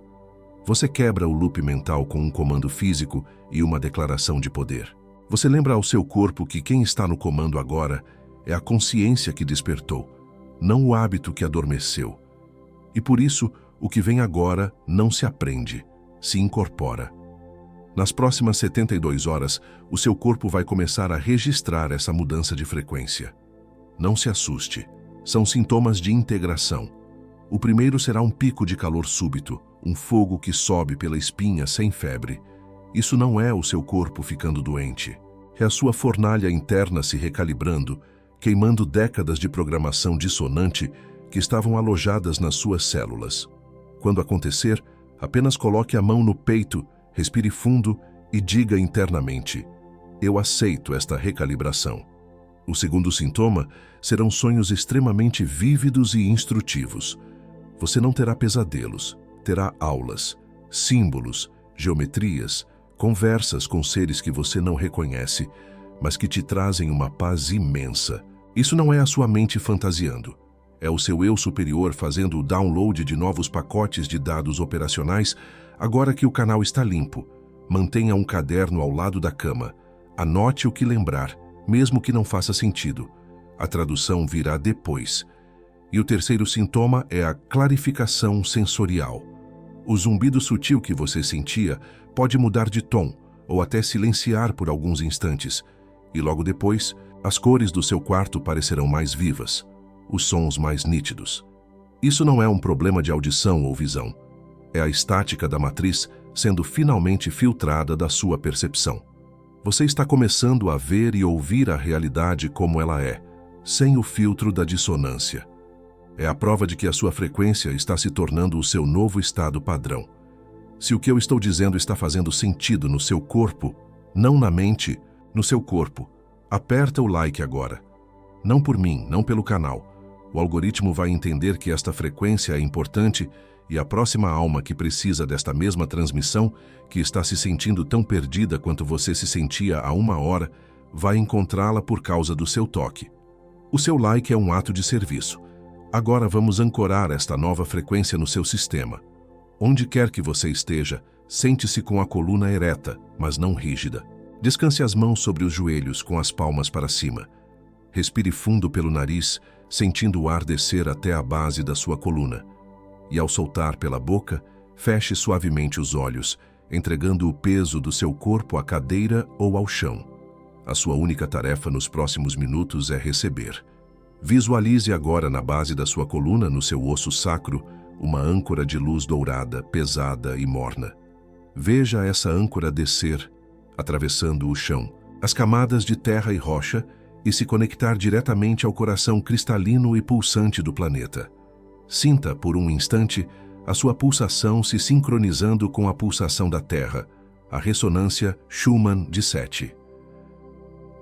Você quebra o loop mental com um comando físico e uma declaração de poder. Você lembra ao seu corpo que quem está no comando agora é a consciência que despertou, não o hábito que adormeceu. E por isso, o que vem agora não se aprende, se incorpora. Nas próximas 72 horas, o seu corpo vai começar a registrar essa mudança de frequência. Não se assuste, são sintomas de integração. O primeiro será um pico de calor súbito, um fogo que sobe pela espinha sem febre. Isso não é o seu corpo ficando doente. É a sua fornalha interna se recalibrando, queimando décadas de programação dissonante que estavam alojadas nas suas células. Quando acontecer, apenas coloque a mão no peito, respire fundo e diga internamente: eu aceito esta recalibração. O segundo sintoma serão sonhos extremamente vívidos e instrutivos. Você não terá pesadelos, terá aulas, símbolos, geometrias, conversas com seres que você não reconhece, mas que te trazem uma paz imensa. Isso não é a sua mente fantasiando. É o seu eu superior fazendo o download de novos pacotes de dados operacionais agora que o canal está limpo. Mantenha um caderno ao lado da cama. Anote o que lembrar, mesmo que não faça sentido. A tradução virá depois. E o terceiro sintoma é a clarificação sensorial. O zumbido sutil que você sentia pode mudar de tom ou até silenciar por alguns instantes. E logo depois, as cores do seu quarto parecerão mais vivas, os sons mais nítidos. Isso não é um problema de audição ou visão. É a estática da matriz sendo finalmente filtrada da sua percepção. Você está começando a ver e ouvir a realidade como ela é, sem o filtro da dissonância. É a prova de que a sua frequência está se tornando o seu novo estado padrão. Se o que eu estou dizendo está fazendo sentido no seu corpo, não na mente, no seu corpo, aperta o like agora. Não por mim, não pelo canal. O algoritmo vai entender que esta frequência é importante e a próxima alma que precisa desta mesma transmissão, que está se sentindo tão perdida quanto você se sentia há 1 hora, vai encontrá-la por causa do seu toque. O seu like é um ato de serviço. Agora vamos ancorar esta nova frequência no seu sistema. Onde quer que você esteja, sente-se com a coluna ereta, mas não rígida. Descanse as mãos sobre os joelhos com as palmas para cima. Respire fundo pelo nariz, sentindo o ar descer até a base da sua coluna. E ao soltar pela boca, feche suavemente os olhos, entregando o peso do seu corpo à cadeira ou ao chão. A sua única tarefa nos próximos minutos é receber. Visualize agora na base da sua coluna, no seu osso sacro, uma âncora de luz dourada, pesada e morna. Veja essa âncora descer, atravessando o chão, as camadas de terra e rocha, e se conectar diretamente ao coração cristalino e pulsante do planeta. Sinta, por um instante, a sua pulsação se sincronizando com a pulsação da Terra, a ressonância Schumann de 7.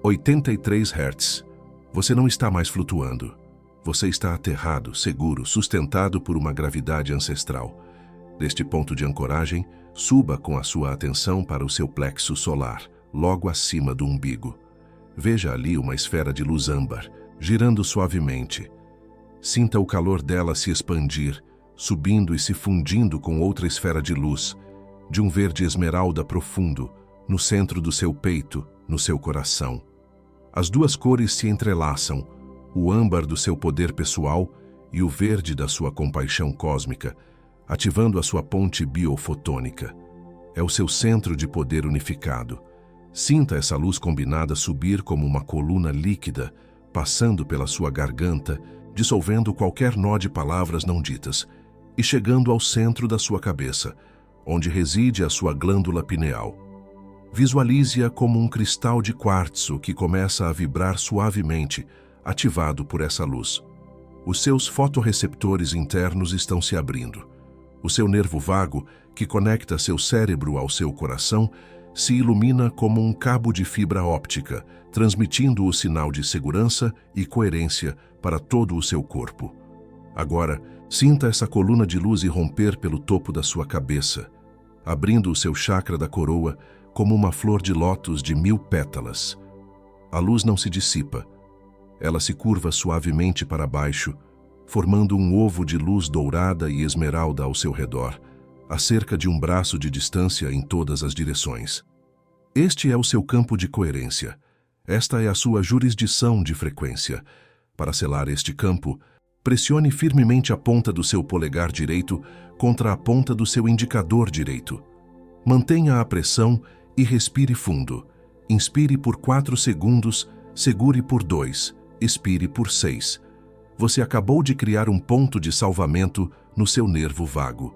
83 Hz. Você não está mais flutuando. Você está aterrado, seguro, sustentado por uma gravidade ancestral. Deste ponto de ancoragem, suba com a sua atenção para o seu plexo solar, logo acima do umbigo. Veja ali uma esfera de luz âmbar, girando suavemente. Sinta o calor dela se expandir, subindo e se fundindo com outra esfera de luz, de um verde esmeralda profundo, no centro do seu peito, no seu coração. As duas cores se entrelaçam, o âmbar do seu poder pessoal e o verde da sua compaixão cósmica, ativando a sua ponte biofotônica. É o seu centro de poder unificado. Sinta essa luz combinada subir como uma coluna líquida, passando pela sua garganta, dissolvendo qualquer nó de palavras não ditas, e chegando ao centro da sua cabeça, onde reside a sua glândula pineal. Visualize-a como um cristal de quartzo que começa a vibrar suavemente, ativado por essa luz. Os seus fotorreceptores internos estão se abrindo. O seu nervo vago, que conecta seu cérebro ao seu coração, se ilumina como um cabo de fibra óptica, transmitindo o sinal de segurança e coerência para todo o seu corpo. Agora, sinta essa coluna de luz irromper pelo topo da sua cabeça, abrindo o seu chakra da coroa como uma flor de lótus de 1000 pétalas. A luz não se dissipa. Ela se curva suavemente para baixo, formando um ovo de luz dourada e esmeralda ao seu redor, a cerca de um braço de distância em todas as direções. Este é o seu campo de coerência. Esta é a sua jurisdição de frequência. Para selar este campo, pressione firmemente a ponta do seu polegar direito contra a ponta do seu indicador direito. Mantenha a pressão e respire fundo. Inspire por 4 segundos, segure por 2, expire por 6. Você acabou de criar um ponto de salvamento no seu nervo vago.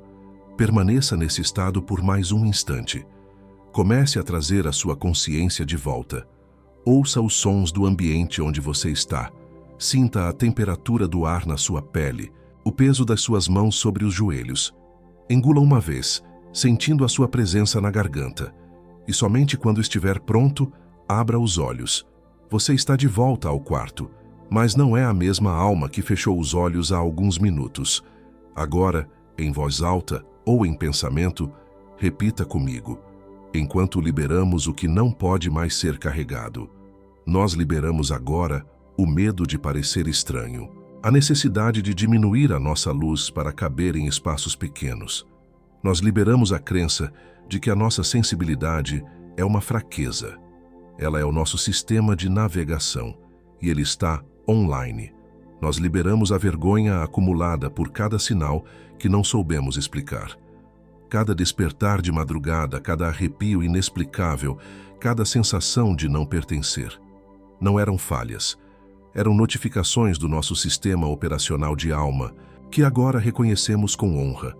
Permaneça nesse estado por mais um instante. Comece a trazer a sua consciência de volta. Ouça os sons do ambiente onde você está. Sinta a temperatura do ar na sua pele, o peso das suas mãos sobre os joelhos. Engula uma vez, sentindo a sua presença na garganta. E somente quando estiver pronto, abra os olhos. Você está de volta ao quarto, mas não é a mesma alma que fechou os olhos há alguns minutos. Agora, em voz alta ou em pensamento, repita comigo. Enquanto liberamos o que não pode mais ser carregado, nós liberamos agora o medo de parecer estranho, a necessidade de diminuir a nossa luz para caber em espaços pequenos. Nós liberamos a crença de que a nossa sensibilidade é uma fraqueza. Ela é o nosso sistema de navegação e ele está online. Nós liberamos a vergonha acumulada por cada sinal que não soubemos explicar. Cada despertar de madrugada, cada arrepio inexplicável, cada sensação de não pertencer. Não eram falhas. Eram notificações do nosso sistema operacional de alma, que agora reconhecemos com honra.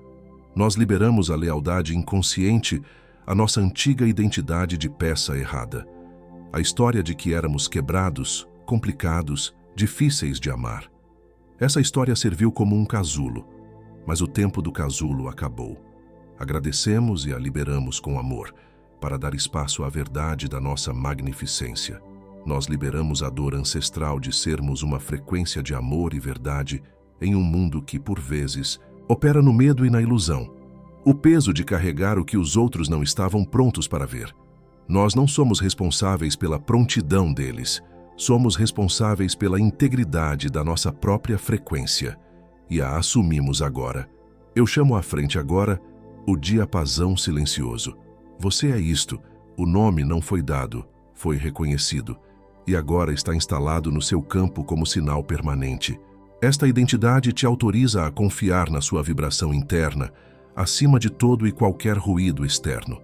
Nós liberamos a lealdade inconsciente à nossa antiga identidade de peça errada. A história de que éramos quebrados, complicados, difíceis de amar. Essa história serviu como um casulo, mas o tempo do casulo acabou. Agradecemos e a liberamos com amor, para dar espaço à verdade da nossa magnificência. Nós liberamos a dor ancestral de sermos uma frequência de amor e verdade em um mundo que, por vezes, opera no medo e na ilusão. O peso de carregar o que os outros não estavam prontos para ver. Nós não somos responsáveis pela prontidão deles. Somos responsáveis pela integridade da nossa própria frequência. E a assumimos agora. Eu chamo à frente agora o diapasão silencioso. Você é isto. O nome não foi dado, foi reconhecido. E agora está instalado no seu campo como sinal permanente. Esta identidade te autoriza a confiar na sua vibração interna, acima de todo e qualquer ruído externo.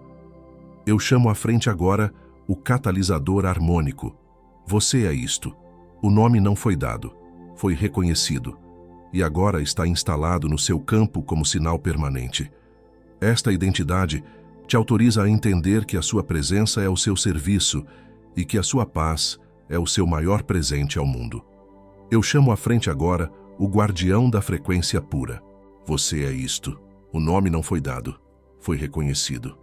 Eu chamo à frente agora o catalisador harmônico. Você é isto. O nome não foi dado, foi reconhecido. E agora está instalado no seu campo como sinal permanente. Esta identidade te autoriza a entender que a sua presença é o seu serviço e que a sua paz é o seu maior presente ao mundo. Eu chamo à frente agora o guardião da frequência pura. Você é isto. O nome não foi dado, foi reconhecido.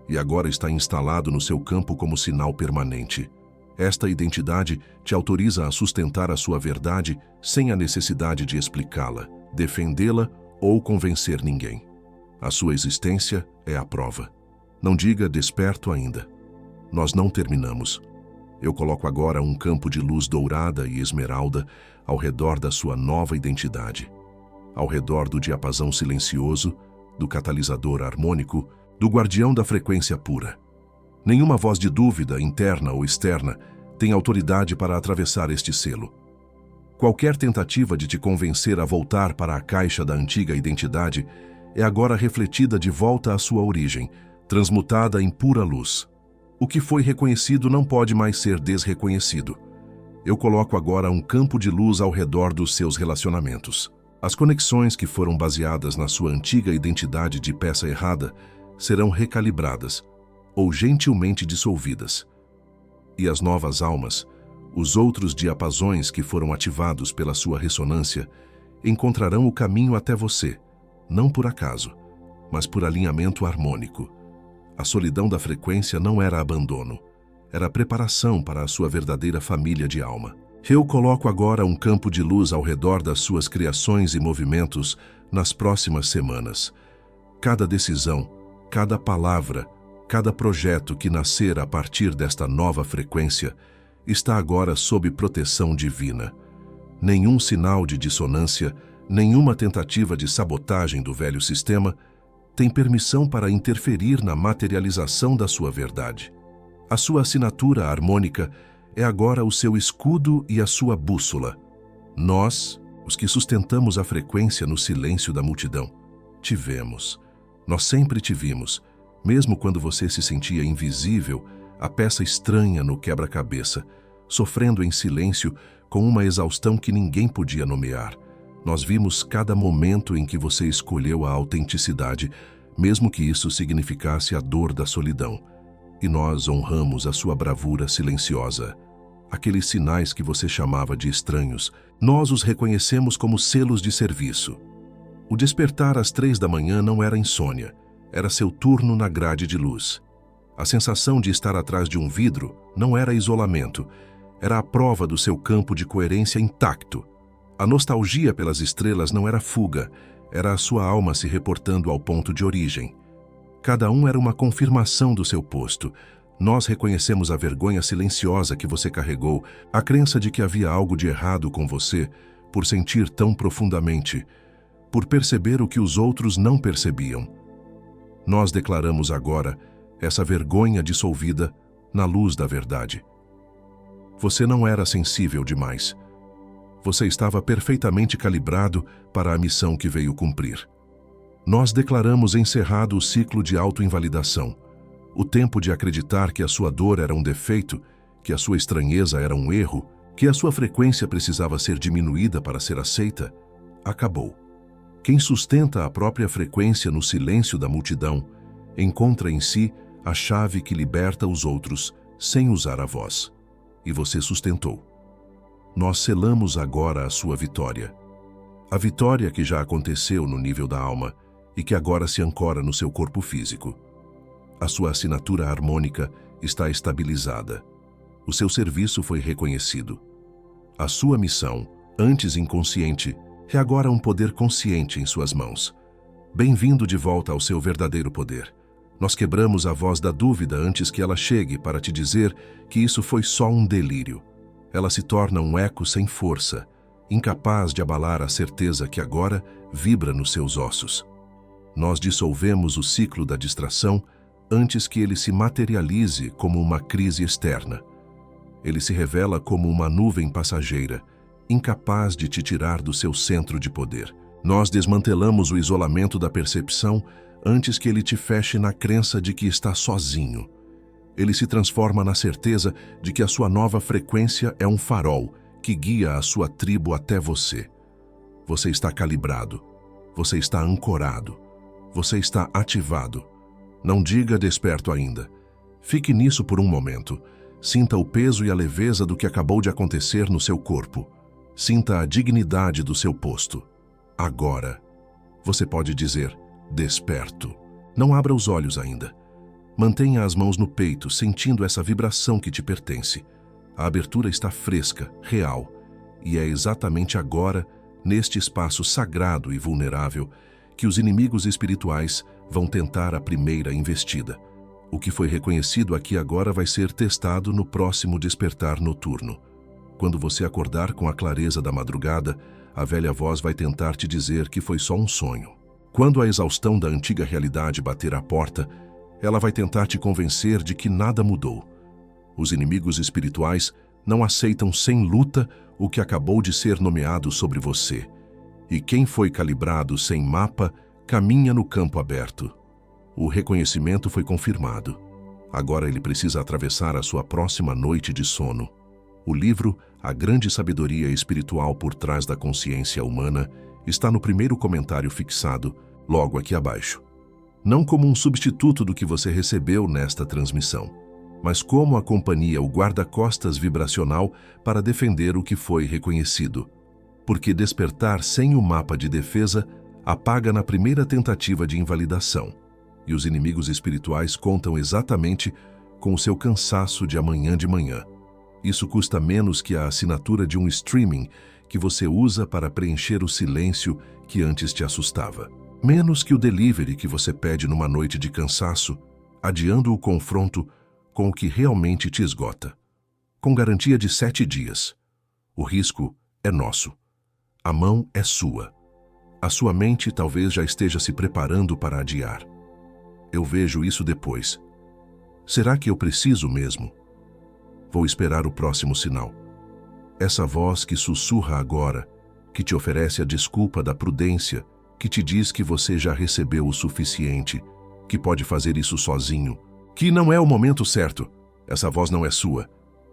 E agora está instalado no seu campo como sinal permanente. Esta identidade te autoriza a sustentar a sua verdade sem a necessidade de explicá-la, defendê-la ou convencer ninguém. A sua existência é a prova. Não diga desperto ainda. Nós não terminamos. Eu coloco agora um campo de luz dourada e esmeralda ao redor da sua nova identidade. Ao redor do diapasão silencioso, do catalisador harmônico, do guardião da frequência pura. Nenhuma voz de dúvida, interna ou externa, tem autoridade para atravessar este selo. Qualquer tentativa de te convencer a voltar para a caixa da antiga identidade é agora refletida de volta à sua origem, transmutada em pura luz. O que foi reconhecido não pode mais ser desreconhecido. Eu coloco agora um campo de luz ao redor dos seus relacionamentos. As conexões que foram baseadas na sua antiga identidade de peça errada serão recalibradas ou gentilmente dissolvidas. E as novas almas, os outros diapasões que foram ativados pela sua ressonância, encontrarão o caminho até você, não por acaso, mas por alinhamento harmônico. A solidão da frequência não era abandono, era preparação para a sua verdadeira família de alma. Eu coloco agora um campo de luz ao redor das suas criações e movimentos nas próximas semanas. Cada decisão, cada palavra, cada projeto que nascer a partir desta nova frequência está agora sob proteção divina. Nenhum sinal de dissonância, nenhuma tentativa de sabotagem do velho sistema tem permissão para interferir na materialização da sua verdade. A sua assinatura harmônica é agora o seu escudo e a sua bússola. Nós, os que sustentamos a frequência no silêncio da multidão, te vemos. Nós sempre te vimos, mesmo quando você se sentia invisível, a peça estranha no quebra-cabeça, sofrendo em silêncio com uma exaustão que ninguém podia nomear. Nós vimos cada momento em que você escolheu a autenticidade, mesmo que isso significasse a dor da solidão. E nós honramos a sua bravura silenciosa. Aqueles sinais que você chamava de estranhos, nós os reconhecemos como selos de serviço. O despertar às 3 da manhã não era insônia, era seu turno na grade de luz. A sensação de estar atrás de um vidro não era isolamento, era a prova do seu campo de coerência intacto. A nostalgia pelas estrelas não era fuga, era a sua alma se reportando ao ponto de origem. Cada um era uma confirmação do seu posto. Nós reconhecemos a vergonha silenciosa que você carregou, a crença de que havia algo de errado com você, por sentir tão profundamente, por perceber o que os outros não percebiam. Nós declaramos agora essa vergonha dissolvida na luz da verdade. Você não era sensível demais. Você estava perfeitamente calibrado para a missão que veio cumprir. Nós declaramos encerrado o ciclo de autoinvalidação. O tempo de acreditar que a sua dor era um defeito, que a sua estranheza era um erro, que a sua frequência precisava ser diminuída para ser aceita, acabou. Quem sustenta a própria frequência no silêncio da multidão, encontra em si a chave que liberta os outros sem usar a voz. E você sustentou. Nós selamos agora a sua vitória. A vitória que já aconteceu no nível da alma e que agora se ancora no seu corpo físico. A sua assinatura harmônica está estabilizada. O seu serviço foi reconhecido. A sua missão, antes inconsciente, é agora um poder consciente em suas mãos. Bem-vindo de volta ao seu verdadeiro poder. Nós quebramos a voz da dúvida antes que ela chegue para te dizer que isso foi só um delírio. Ela se torna um eco sem força, incapaz de abalar a certeza que agora vibra nos seus ossos. Nós dissolvemos o ciclo da distração antes que ele se materialize como uma crise externa. Ele se revela como uma nuvem passageira, incapaz de te tirar do seu centro de poder. Nós desmantelamos o isolamento da percepção antes que ele te feche na crença de que está sozinho. Ele se transforma na certeza de que a sua nova frequência é um farol que guia a sua tribo até você. Você está calibrado. Você está ancorado. Você está ativado. Não diga desperto ainda. Fique nisso por um momento. Sinta o peso e a leveza do que acabou de acontecer no seu corpo. Sinta a dignidade do seu posto. Agora, você pode dizer, desperto. Não abra os olhos ainda. Mantenha as mãos no peito, sentindo essa vibração que te pertence. A abertura está fresca, real, e é exatamente agora, neste espaço sagrado e vulnerável, que os inimigos espirituais vão tentar a primeira investida. O que foi reconhecido aqui agora vai ser testado no próximo despertar noturno. Quando você acordar com a clareza da madrugada, a velha voz vai tentar te dizer que foi só um sonho. Quando a exaustão da antiga realidade bater à porta, ela vai tentar te convencer de que nada mudou. Os inimigos espirituais não aceitam sem luta o que acabou de ser nomeado sobre você. E quem foi calibrado sem mapa, caminha no campo aberto. O reconhecimento foi confirmado. Agora ele precisa atravessar a sua próxima noite de sono. O livro A Grande Sabedoria Espiritual por Trás da Consciência Humana está no primeiro comentário fixado, logo aqui abaixo. Não como um substituto do que você recebeu nesta transmissão, mas como a companhia, o guarda-costas vibracional para defender o que foi reconhecido. Porque despertar sem o mapa de defesa apaga na primeira tentativa de invalidação. E os inimigos espirituais contam exatamente com o seu cansaço de amanhã de manhã. Isso custa menos que a assinatura de um streaming que você usa para preencher o silêncio que antes te assustava. Menos que o delivery que você pede numa noite de cansaço, adiando o confronto com o que realmente te esgota. Com garantia de 7 dias. O risco é nosso. A mão é sua. A sua mente talvez já esteja se preparando para adiar. Eu vejo isso depois. Será que eu preciso mesmo? Vou esperar o próximo sinal. Essa voz que sussurra agora, que te oferece a desculpa da prudência, que te diz que você já recebeu o suficiente, que pode fazer isso sozinho, que não é o momento certo. Essa voz não é sua.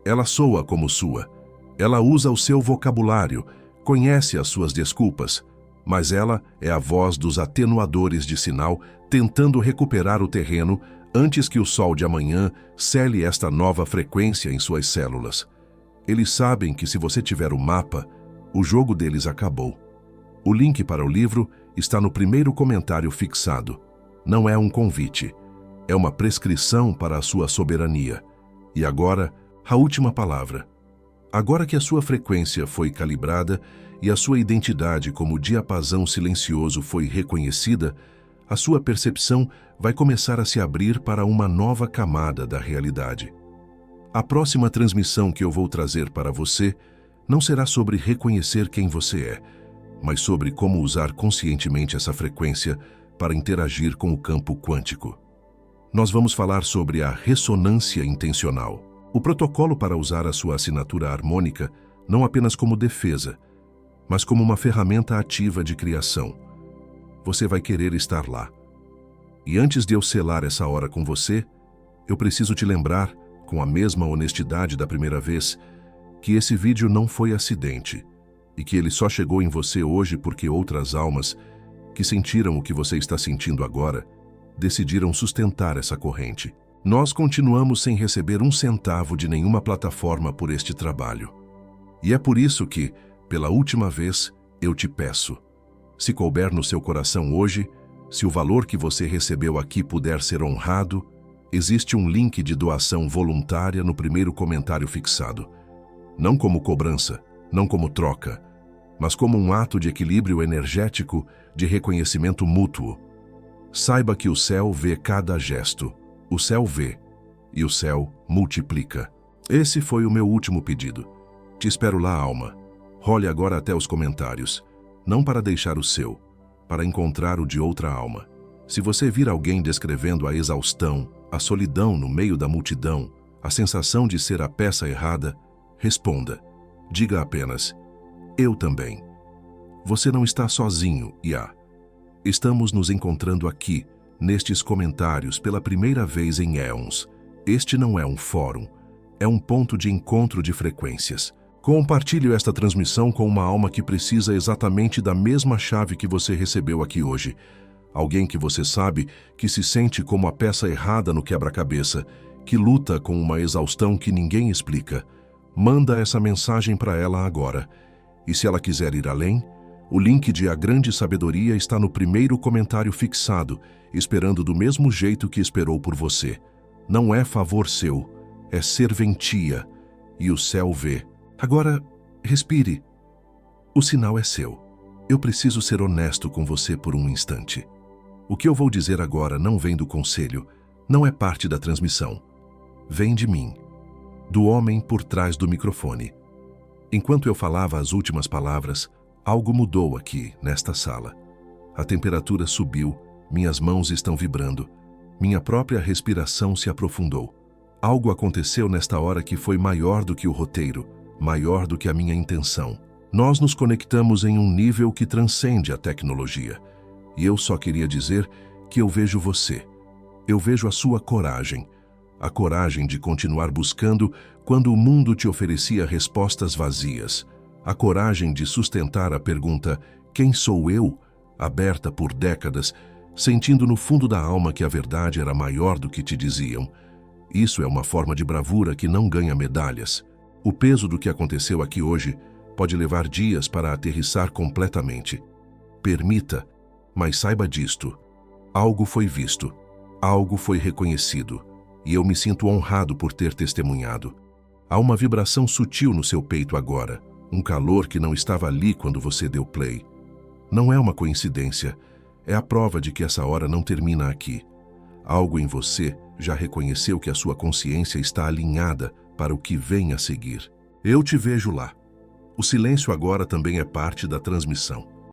Ela soa como sua. Ela usa o seu vocabulário, conhece as suas desculpas, mas ela é a voz dos atenuadores de sinal tentando recuperar o terreno antes que o sol de amanhã cele esta nova frequência em suas células. Eles sabem que se você tiver o mapa, o jogo deles acabou. O link para o livro está no primeiro comentário fixado. Não é um convite, é uma prescrição para a sua soberania. E agora, a última palavra. Agora que a sua frequência foi calibrada e a sua identidade como diapasão silencioso foi reconhecida, a sua percepção vai começar a se abrir para uma nova camada da realidade. A próxima transmissão que eu vou trazer para você não será sobre reconhecer quem você é, mas sobre como usar conscientemente essa frequência para interagir com o campo quântico. Nós vamos falar sobre a ressonância intencional, o protocolo para usar a sua assinatura harmônica não apenas como defesa, mas como uma ferramenta ativa de criação. Você vai querer estar lá. E antes de eu selar essa hora com você, eu preciso te lembrar, com a mesma honestidade da primeira vez, que esse vídeo não foi acidente e que ele só chegou em você hoje porque outras almas, que sentiram o que você está sentindo agora, decidiram sustentar essa corrente. Nós continuamos sem receber um centavo de nenhuma plataforma por este trabalho. E é por isso que, pela última vez, eu te peço, se couber no seu coração hoje, se o valor que você recebeu aqui puder ser honrado, existe um link de doação voluntária no primeiro comentário fixado. Não como cobrança, não como troca, mas como um ato de equilíbrio energético, de reconhecimento mútuo. Saiba que o céu vê cada gesto, o céu vê, e o céu multiplica. Esse foi o meu último pedido. Te espero lá, alma. Role agora até os comentários, não para deixar o seu, para encontrar o de outra alma. Se você vir alguém descrevendo a exaustão, a solidão no meio da multidão, a sensação de ser a peça errada, responda. Diga apenas, eu também. Você não está sozinho, Iá. Estamos nos encontrando aqui, nestes comentários, pela primeira vez em éons. Este não é um fórum, é um ponto de encontro de frequências. Compartilhe esta transmissão com uma alma que precisa exatamente da mesma chave que você recebeu aqui hoje. Alguém que você sabe que se sente como a peça errada no quebra-cabeça, que luta com uma exaustão que ninguém explica. Manda essa mensagem para ela agora. E se ela quiser ir além, o link de A Grande Sabedoria está no primeiro comentário fixado, esperando do mesmo jeito que esperou por você. Não é favor seu, é serventia, e o céu vê. Agora, respire. O sinal é seu. Eu preciso ser honesto com você por um instante. O que eu vou dizer agora não vem do conselho, não é parte da transmissão. Vem de mim, do homem por trás do microfone. Enquanto eu falava as últimas palavras, algo mudou aqui, nesta sala. A temperatura subiu, minhas mãos estão vibrando, minha própria respiração se aprofundou. Algo aconteceu nesta hora que foi maior do que o roteiro, maior do que a minha intenção. Nós nos conectamos em um nível que transcende a tecnologia. E eu só queria dizer que eu vejo você. Eu vejo a sua coragem. A coragem de continuar buscando quando o mundo te oferecia respostas vazias. A coragem de sustentar a pergunta, quem sou eu? Aberta por décadas, sentindo no fundo da alma que a verdade era maior do que te diziam. Isso é uma forma de bravura que não ganha medalhas. O peso do que aconteceu aqui hoje pode levar dias para aterrissar completamente. Permita, mas saiba disto. Algo foi visto, algo foi reconhecido, e eu me sinto honrado por ter testemunhado. Há uma vibração sutil no seu peito agora, um calor que não estava ali quando você deu play. Não é uma coincidência, é a prova de que essa hora não termina aqui. Algo em você já reconheceu que a sua consciência está alinhada para o que vem a seguir. Eu te vejo lá. O silêncio agora também é parte da transmissão.